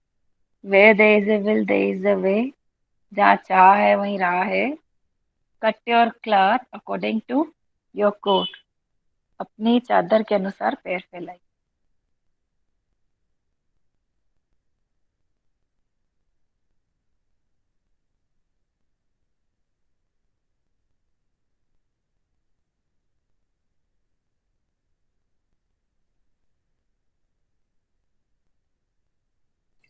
Where there is a will there is a way, जहाँ चाह है वहीं राह है। Cut your cloth according to your coat, अपनी चादर के अनुसार पैर फैलाई।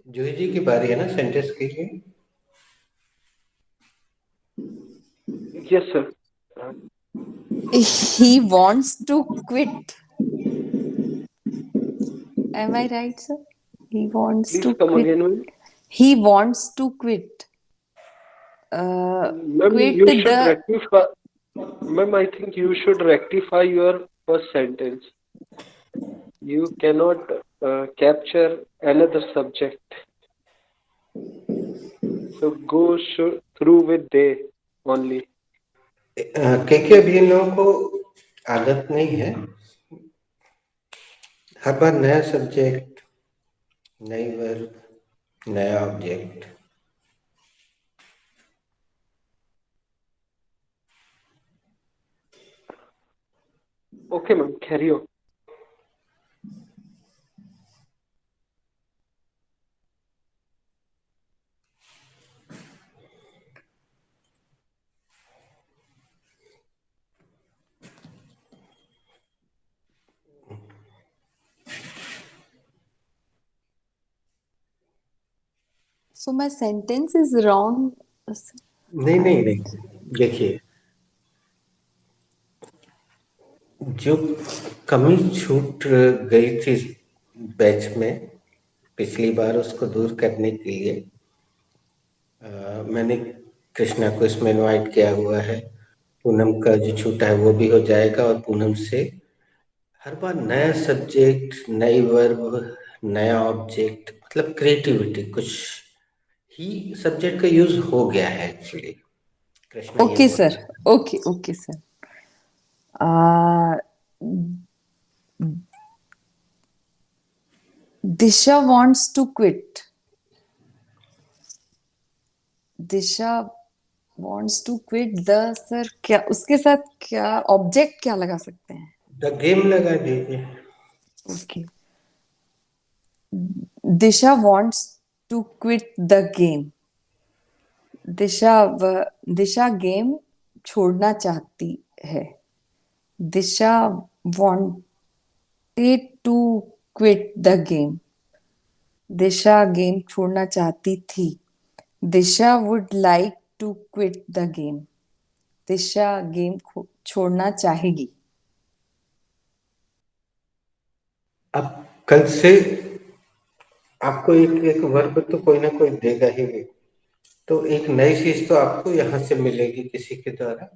जूही जी की बारी है ना सेंटेंस के लिए। Yes, sir. He wants to quit. Am I right, sir? He wants Please to come quit. again, ma'am. He wants to quit. Ma'am, Quit you should the. rectify. Ma'am, I think you should rectify your first sentence. You cannot capture another subject. So go through with they only. क्योंकि अभी इन लोगों को आदत नहीं है, हर बार नया subject, नई verb, नया object. Okay, ma'am, carry on. So my sentence is wrong. नहीं नहीं नहीं, देखिए, जो कमी छूट गई थी बैच में पिछली बार, उसको दूर करने के लिए मैंने कृष्णा को इसमें इनवाइट किया हुआ है। पूनम का जो छूटा है वो भी हो जाएगा, और पूनम से हर बार नया सब्जेक्ट, नई वर्ब, नया ऑब्जेक्ट, मतलब क्रिएटिविटी, कुछ ही सब्जेक्ट का यूज हो गया है एक्चुअली। कृष्णा ये Okay, बोल sir. रहा है। Okay, okay, sir. Uh, Disha wants to quit. Disha wants to quit the, sir, क्या उसके साथ क्या ऑब्जेक्ट क्या लगा सकते हैं? द गेम लगा दीजिए। Okay, Disha wants to quit the game. Disha game छोड़ना चाहती है। दिशा wanted to quit the game. Disha game छोड़ना चाहती थी। दिशा would like to quit the game. Disha game छोड़ना चाहेगी। अब कल से आपको एक एक वर्ब तो कोई ना कोई देगा ही, तो एक नई चीज तो आपको यहाँ से मिलेगी किसी के द्वारा।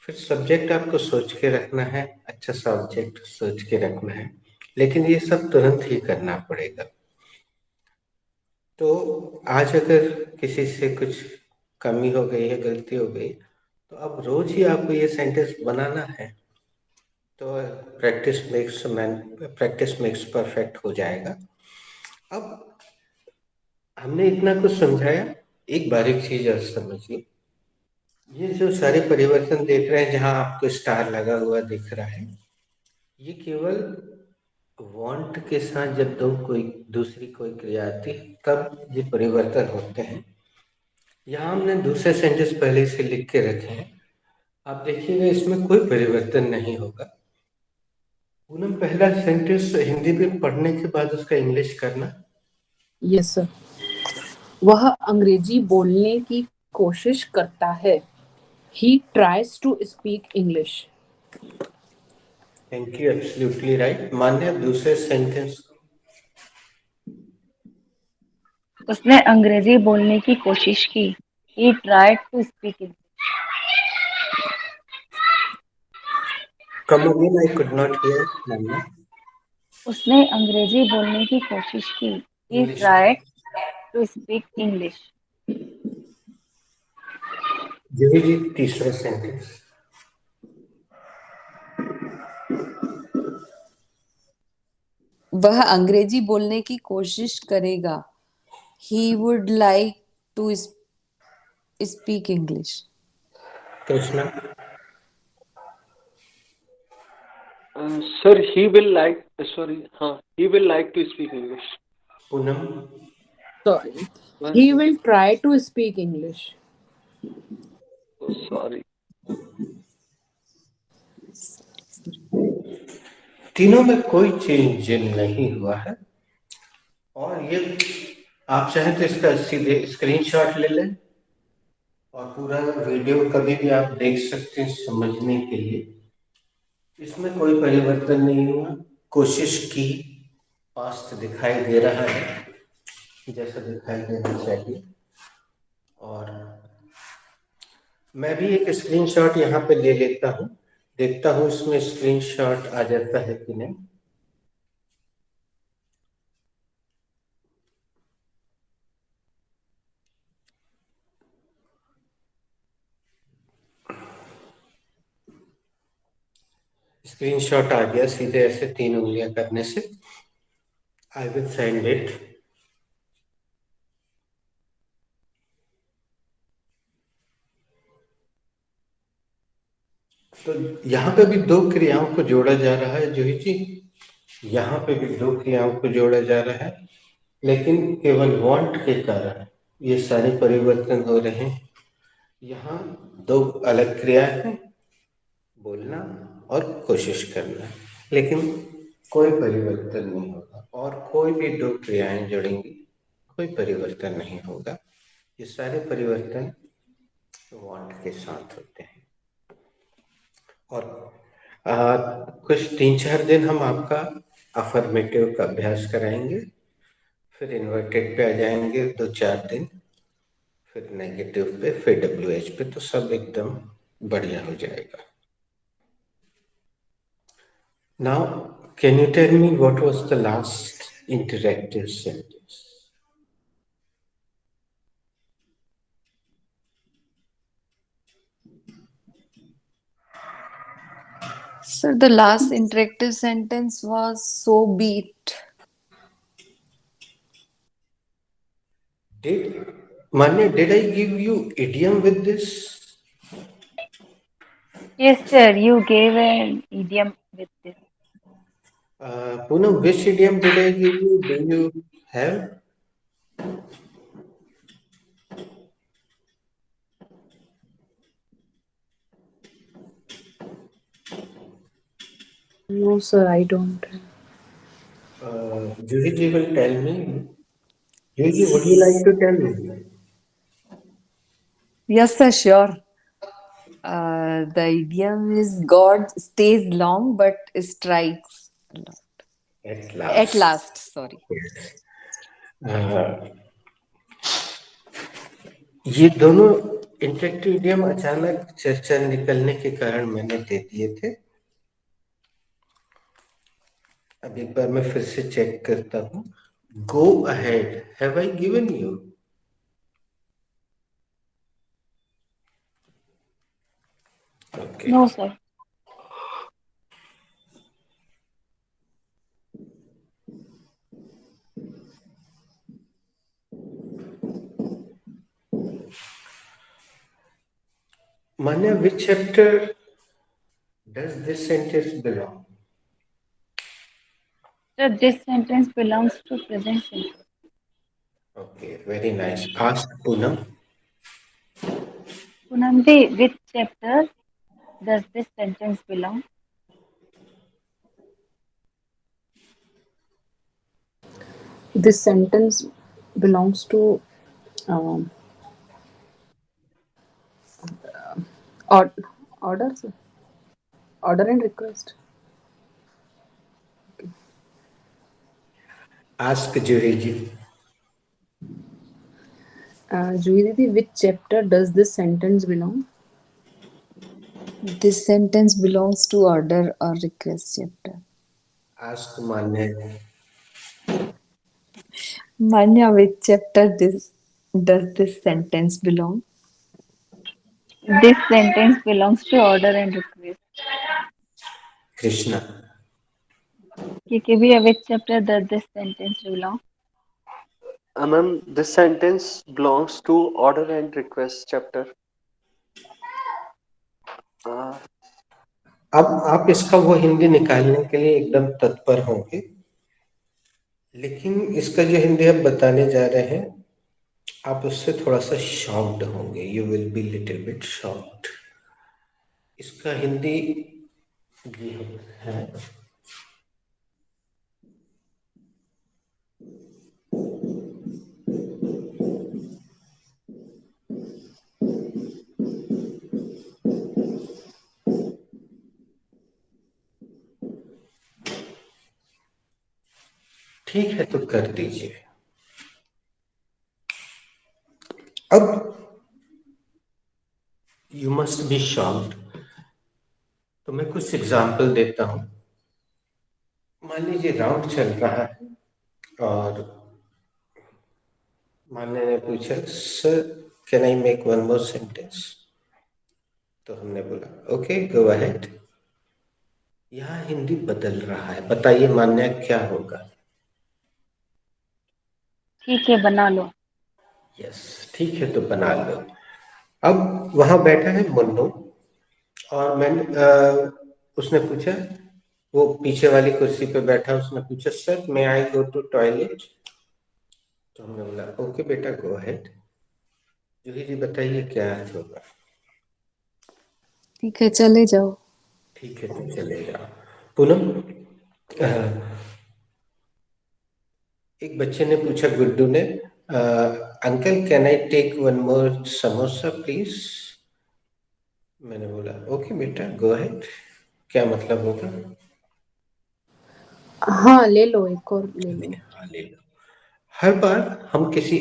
फिर सब्जेक्ट आपको सोच के रखना है, अच्छा सब्जेक्ट सोच के रखना है, लेकिन ये सब तुरंत ही करना पड़ेगा। तो आज अगर किसी से कुछ कमी हो गई है, गलती हो गई, तो अब रोज ही आपको ये सेंटेंस बनाना है। तो प्रैक्टिस मेक्स परफेक्ट हो जाएगा। अब हमने इतना कुछ समझाया, एक बारीक चीज और समझिए। ये जो सारे परिवर्तन देख रहे हैं, जहां आपको स्टार लगा हुआ दिख रहा है, ये केवल वांट के साथ जब कोई दूसरी कोई क्रिया आती है तब ये परिवर्तन होते हैं। यहाँ हमने दूसरे सेंटेंस पहले से लिख के रखे हैं, आप देखिएगा इसमें कोई परिवर्तन नहीं होगा। पूनम, पहला सेंटेंस हिंदी में पढ़ने के बाद उसका इंग्लिश करना। Yes sir. वह अंग्रेजी बोलने की कोशिश करता है। He tries to speak English. Thank you, absolutely right. मान्य, अब दूसरे सेंटेंस। उसने अंग्रेजी बोलने की कोशिश की। He tried to speak English. Come again, I could not here. मान्य, उसने अंग्रेजी बोलने की कोशिश की। He English. tried to speak English. जूही जी, तीसरा सेंटेंस। वह अंग्रेजी बोलने की कोशिश करेगा। He would like to speak English. Krishna. Sir he will like, sorry, हाँ, he will like to speak English. Poonam. Sorry. He will try to speak English. Sorry. तीनों में कोई चेंज नहीं हुआ है, और ये आप चाहें तो इसका सीधे स्क्रीनशॉट ले लें और पूरा वीडियो कभी भी आप देख सकते हैं समझने के लिए। इसमें कोई परिवर्तन नहीं हुआ। कोशिश की, पास्ट दिखाई दे रहा है जैसा दिखाई देना चाहिए। और मैं भी एक स्क्रीनशॉट यहाँ पे ले लेता हूँ, देखता हूँ इसमें स्क्रीनशॉट आ जाता है कि नहीं। स्क्रीनशॉट आ गया, सीधे ऐसे 3 उंगलियां करने से। I will send it. तो यहाँ पे भी 2 क्रियाओं को जोड़ा जा रहा है जूही जी, यहाँ पे भी 2 क्रियाओं को जोड़ा जा रहा है, लेकिन केवल वांट के कारण ये सारे परिवर्तन हो रहे हैं। यहाँ 2 अलग क्रिया है, बोलना और कोशिश करना, लेकिन कोई परिवर्तन नहीं होगा। और कोई भी 2 क्रियाएं जुड़ेंगी, कोई परिवर्तन नहीं होगा। ये सारे परिवर्तन वांट के साथ होते हैं। और कुछ 3-4 दिन हम आपका अफर्मेटिव का अभ्यास कराएंगे, फिर इन्वर्टेड पे आ जाएंगे 2-4 दिन, फिर नेगेटिव पे, फिर WH पे, तो सब एकदम बढ़िया हो जाएगा। Now can you tell me what was the last interactive sentence? Sir, the last interactive sentence was so be it. Did I give you idiom with this? Yes, sir. You gave an idiom with this. Poonam, which idiom did I give you? Do you have? No, sir, I don't. Juhi ji will tell me. Juhi ji, would you like to tell me? Yes, sir, sure. The idiom is God stays long but strikes a lot. At last. At last, sorry. ये दोनों interactive idiom अचानक चर्चा निकलने के कारण मैंने दे दिए थे। अब एक बार मैं फिर से चेक करता हूँ। Go ahead, have I given you? Okay. No, sir. Manya, which chapter does this sentence belong? Sir, this sentence belongs to present simple. Okay, very nice. Ask Poonam. Punamdi, which chapter does this sentence belong? This sentence belongs to um, or, order, sir. Order and request. Ask Juhiji. Juhi Didi, which chapter does this sentence belong? This sentence belongs to order or request chapter. Ask Manya. Manya, which chapter does this sentence belong? This sentence belongs to order and request. Krishna. KKB, which chapter does this sentence belong? Ma'am, this sentence belongs to order and request chapter. अब आप इसका वो हिंदी निकालने के लिए एकदम तत्पर होंगे, लेकिन इसका जो हिंदी हम बताने जा रहे हैं आप उससे थोड़ा सा शॉक्ड होंगे. You will be little bit shocked. इसका हिंदी ये है. ठीक है, तो कर दीजिए. अब यू मस्ट बी शॉक्ड. तो मैं कुछ एग्जाम्पल देता हूं. मान लीजिए राउंड चल रहा है और मान्य ने पूछा, sir can I make one more sentence? तो हमने बोला ओके, गो अहेड. यहाँ हिंदी बदल रहा है. बताइए मान्य क्या होगा? ठीक है, बना लो. यस, ठीक है तो बना लो. अब वहां बैठा है मुन्नू और मैंने उसने पूछा, वो पीछे वाली कुर्सी पे बैठा, उसने पूछा sir may I go to toilet? तो हमने बोला ओके बेटा, गो अहेड. जूही जी बताइए क्या अर्थ होगा? ठीक है, चले जाओ. ठीक है तो चले जाओ. पूनम, एक बच्चे ने पूछा गुड्डू ने, uncle can I take one more samosa please? मैंने बोला ओके बेटा, गो अहेड. क्या मतलब होगा? हाँ, ले लो, एक और ले लो. हाँ, ले लो. हर बार हम किसी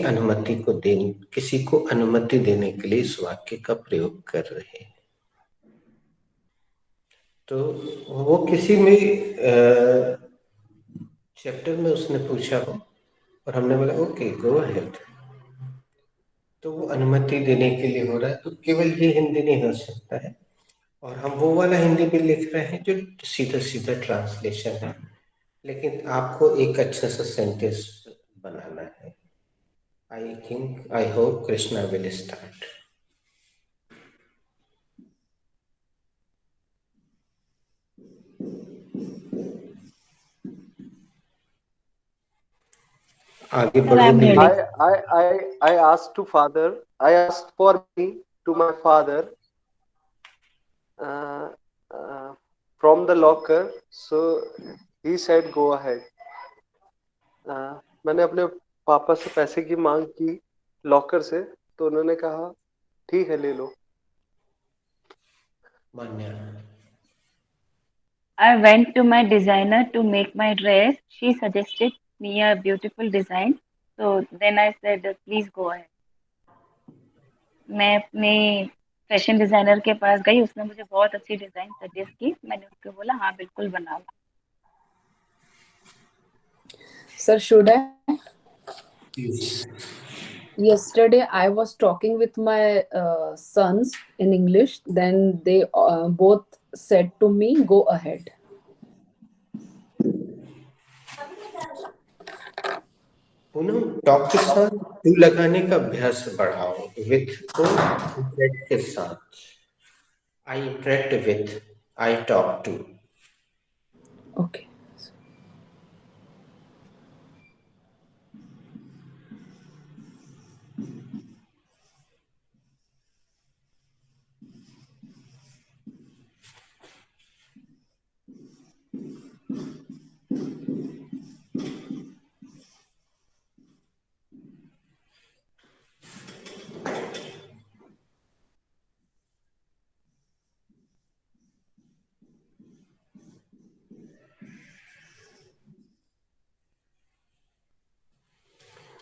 को अनुमति देने के लिए इस वाक्य का प्रयोग कर रहे हैं. तो वो किसी में चैप्टर में उसने पूछा हो और हमने बोला ओके गो अहेड, तो वो अनुमति देने के लिए हो रहा है. तो केवल ये हिंदी नहीं हो सकता है, और हम वो वाला हिंदी भी लिख रहे हैं जो सीधा सीधा ट्रांसलेशन है, लेकिन आपको एक अच्छा सा सेंटेंस बनाना है. I hope Krishna will start. आगे Sir, बढ़ो. I'm ready. I asked to father. I asked for me to my father uh, from the locker. So he said go ahead. मैंने अपने पापा से पैसे की मांग की लॉकर से, तो उन्होंने कहा ठीक है ले लो. मान्या. I went to my designer to make my dress. She suggested me a beautiful design. So then I said, please go ahead. मैं अपने फैशन डिजाइनर के पास गई, उसने मुझे बहुत अच्छी डिजाइन सजेस्ट की, मैंने उसको बोला हाँ बिल्कुल बना लो। Sir, should I? Yes. Yesterday, I was talking with my sons in English. Then they both said to me, "Go ahead." Poonam, talk के साथ टू लगाने का अभ्यास बढ़ाओ। विथ को इंटरेक्ट के साथ। I interact with, I talk to. Okay.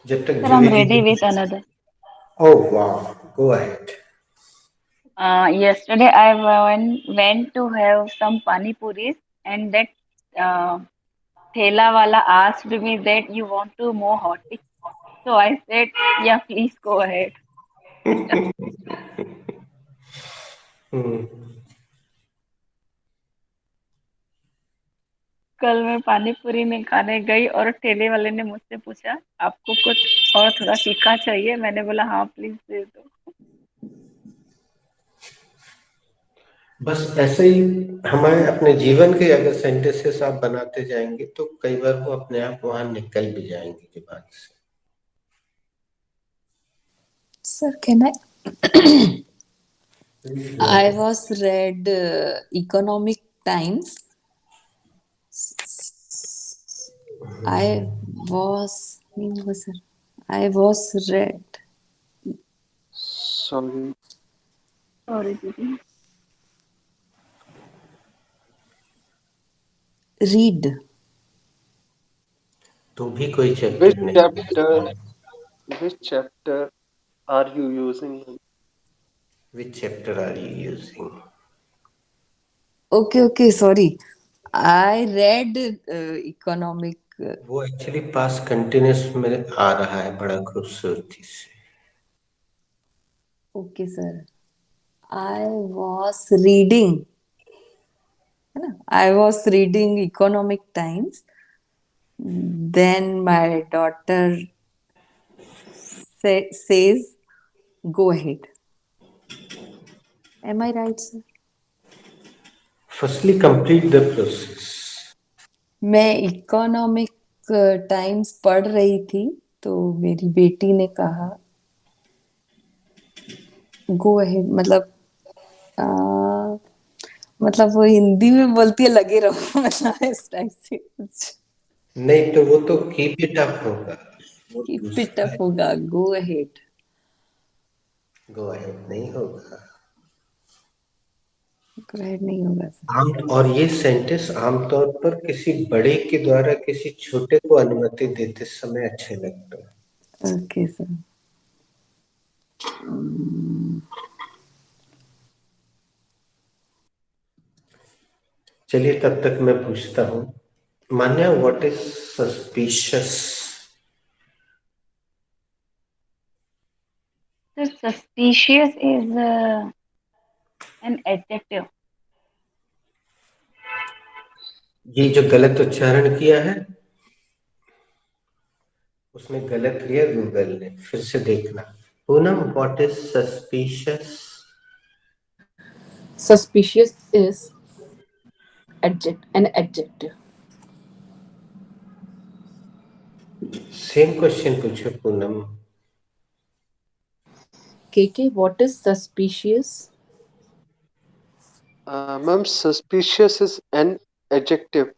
जब तक sir, I am Juhi ready ji. With another. Oh वाह, go ahead. Yesterday I went to have some pani puris, and that uh, thela wala asked me that you want to more hot. So I said, yeah, please go ahead. कल मैं पानी पूरी में खाने गई और ठेले वाले ने मुझसे पूछा, आपको कुछ और थोड़ा तीखा चाहिए? मैंने बोला हाँ प्लीज दे दो। बस ऐसे ही हमारे अपने जीवन के अगर सेंटेंसेस आप बनाते जाएंगे तो कई बार वो अपने आप वहां निकल भी जाएंगे दिमाग से। Sir, can I? Please go I ahead. was read Economic Times. I was, नहीं होगा sir. I was read. Sorry. Sorry दीदी। Read. तो भी कोई Which चैप्टर नहीं chapter? है। Which chapter are you using? Which chapter are you using? Okay, sorry. I read economic. वो actually पास continuous में आ रहा है बड़ा खूबसूरती से। Okay, sir. I was reading. है ना? I was reading Economic Times. Then my daughter says, "Go ahead." Am I right, sir? Firstly, complete the process. मैं इकोनॉमिक टाइम्स पढ़ रही थी तो मेरी बेटी ने कहा गो अहेड, मतलब वो हिंदी में बोलती है लगे रहो मतलब इस टाइप से कुछ। नहीं तो वो तो कीप इट अप होगा। वो कीप इट दूसरा अप होगा, गो अहेड। गो अहेड नहीं होगा। गो अहेड नहीं होगा सर। आम और ये सेंटेंस आमतौर पर किसी बड़े के द्वारा किसी छोटे को अनुमति देते समय अच्छे लगते हैं। Okay sir. चलिए तब तक मैं पूछता हूँ, Manya, what is suspicious? So suspicious is an adjective. ये जो गलत उच्चारण किया है उसने गलत लिया गूगल ने, फिर से देखना। Poonam, what is suspicious? Suspicious is an adjective. Same question पूछो Poonam. KK, what is suspicious? Ma'am, suspicious is an adjective.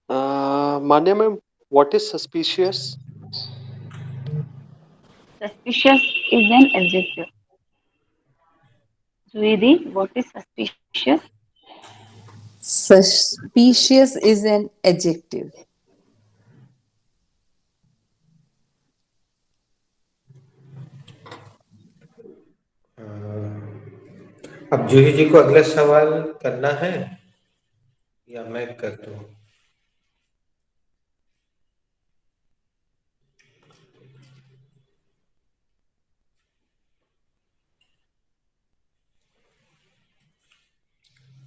Manya ma'am, what is suspicious? Suspicious is an adjective. Juidi, what is suspicious? Suspicious is an adjective. अब जूही जी को अगला सवाल करना है या मैं कर दूं?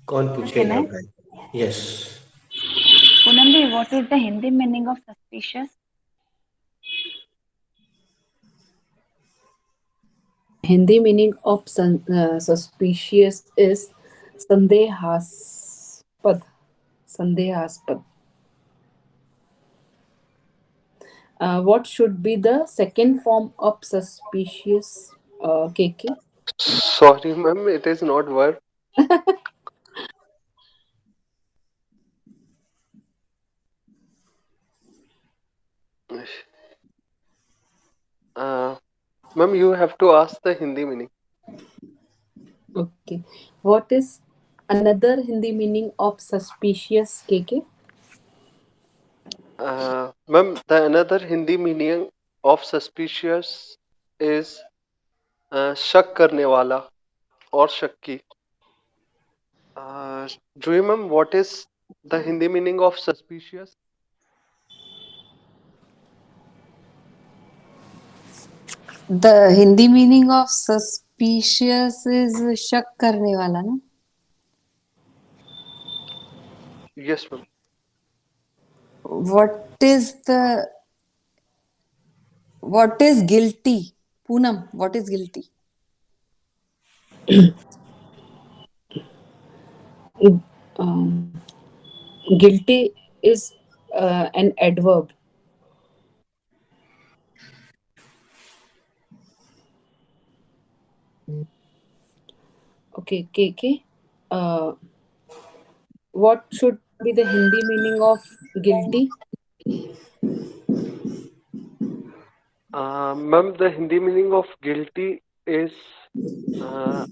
कौन Can पूछेगा I? भाई? Yes. Poonam, what is the Hindi meaning of suspicious? Hindi meaning of suspicious is संदेहास्पद. संदेहास्पद. What should be the second form of suspicious, KK? Sorry, ma'am, it is not verb. Uh, Ma'am, you have to ask the Hindi meaning. Okay. What is another Hindi meaning of suspicious, KK? Ma'am, the another Hindi meaning of suspicious is शक करने वाला और शक्की. Joy ma'am, what is the Hindi meaning of suspicious? The Hindi meaning of suspicious is शक करने वाला ना. Yes, ma'am. What is guilty? Poonam, what is guilty? Um, Guilty is an adverb. Okay, KK. Uh, what should be the Hindi meaning of guilty? Ma'am, the Hindi meaning of guilty is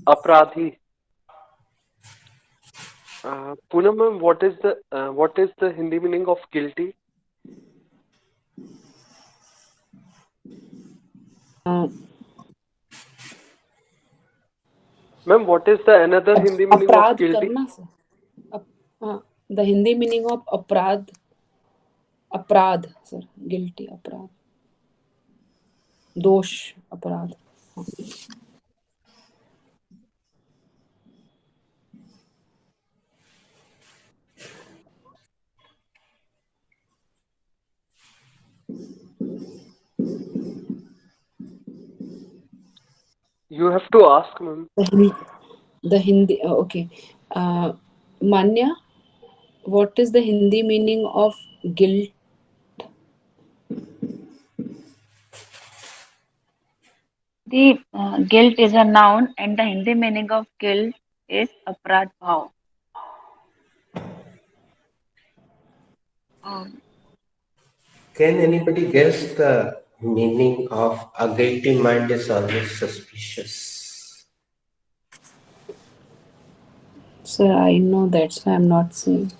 अपराधी. Poonam ma'am, what is the Hindi meaning of guilty? Uh, Ma'am, what is the another Hindi meaning of अपराध guilty? करना sir. हाँ, the Hindi meaning of अपराध. अपराध sir. Guilty अपराध. दोष अपराध. You have to ask, ma'am. The Hindi. Okay. Manya, what is the Hindi meaning of guilt? The guilt is a noun, and the Hindi meaning of guilt is अपराध भाव. Um, Can anybody guess the meaning of a guilty mind is always suspicious? Sir, I know, that's why I'm not saying.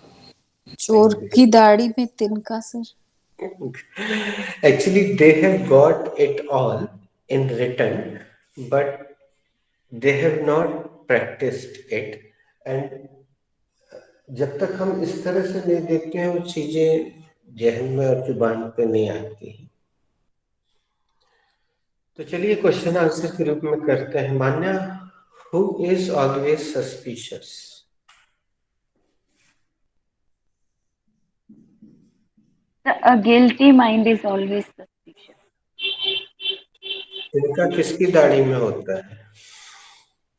चोर की दाढ़ी में तिनका sir. Actually, they have got it all in written, but they have not practiced it. And जब तक हम इस तरह से नहीं देखते हैं वो चीजें जहन में और जुबान पे नहीं आती. तो चलिए क्वेश्चन आंसर के रूप में करते हैं. मान्या, who is always suspicious? a guilty mind is always suspicious. इनका किसकी दाढ़ी में होता है?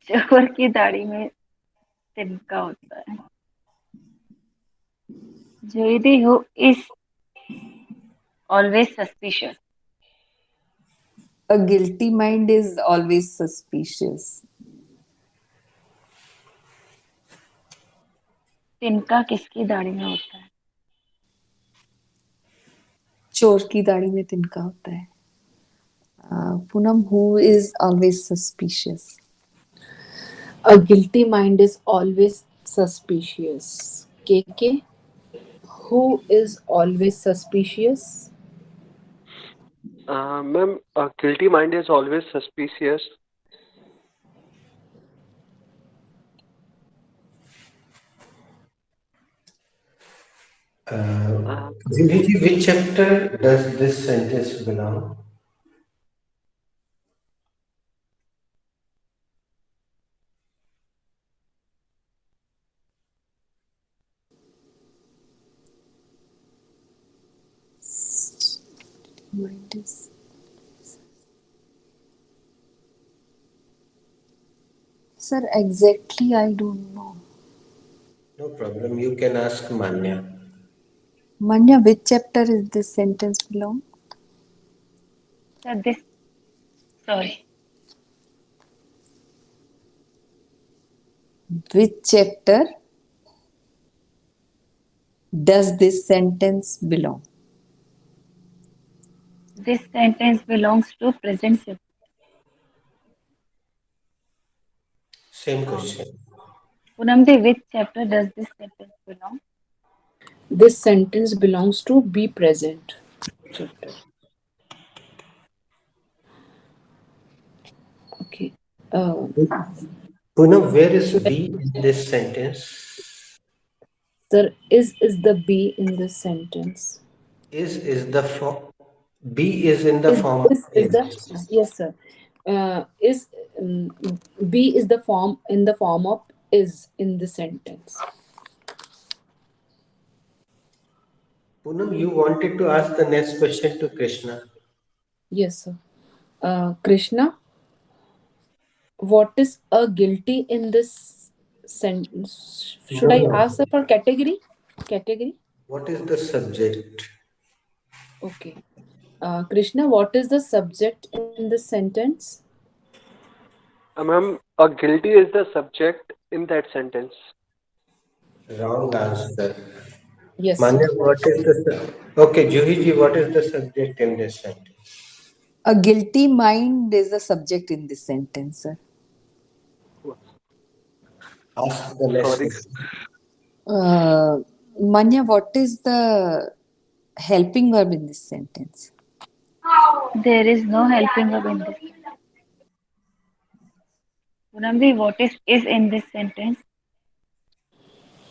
चोर की दाढ़ी में तिनका होता है. Joydi, who is always suspicious. A guilty mind is always suspicious. तिनका किसकी दाढ़ी में होता है? चोर की दाढ़ी में तिनका होता है. Poonam, who is always suspicious? A guilty mind is always suspicious. KK, who is always suspicious? Ma'am, a guilty mind is always suspicious. Juhi, which chapter does this sentence belong? Mind is Sir, exactly I don't know. No problem. You can ask Manya. Manya, which chapter is this sentence belong? Sir, sorry. Which chapter does this sentence belong? This sentence belongs to present simple. Same question. Punamdi, which chapter does this sentence belong? This sentence belongs to be present chapter. Okay. Poonam, where is be in this sentence? Sir, is the be in this sentence? Is the form. Be is in the form of Is the is. yes, sir. Is be is the form in the form of is in the sentence. Poonam, you wanted to ask the next question to Krishna. Yes, sir. Krishna, what is a guilty in this sentence? Should I No. ask sir for category? Category. What is the subject? Okay. Krishna, what is the subject in this sentence? Ma'am, a guilty is the subject in that sentence. Wrong answer. Yes, sir. Manya, what is the okay, Juhi ji, what is the subject in this sentence? A guilty mind is the subject in this sentence, sir. Ask the next Sorry. question. Manya, what is the helping verb in this sentence? There is no helping verb in this sentence. Punamdi, what is in this sentence?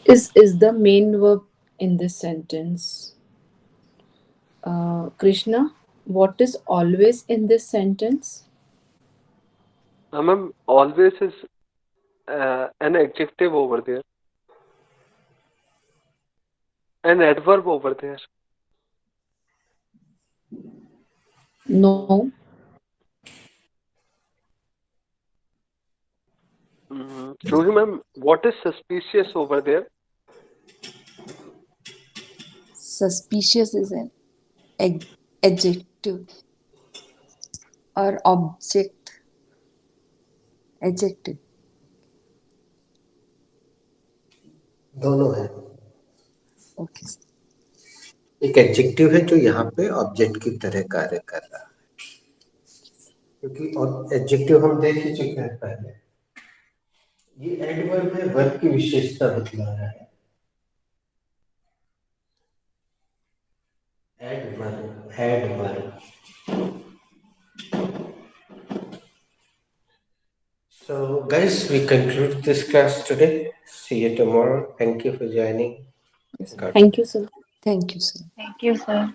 Is the main verb in this sentence. Krishna, what is always in this sentence? Ma'am, always is an adjective over there. An adverb over there. No. Juhi ma'am, what is suspicious over there? Suspicious is an adjective or object. Adjective. दोनों है. Okay. एक adjective है जो यहाँ पे object की तरह कार्य कर रहा है, क्योंकि एडजेक्टिव हम देख ही चुके हैं पहले. ये एडवर्ब है, वर्ब की विशेषता बतला रहा है. Adverb. So guys, we conclude this class today. See you tomorrow. Thank you for joining. Thank you, sir. Thank you, sir. Thank you, sir.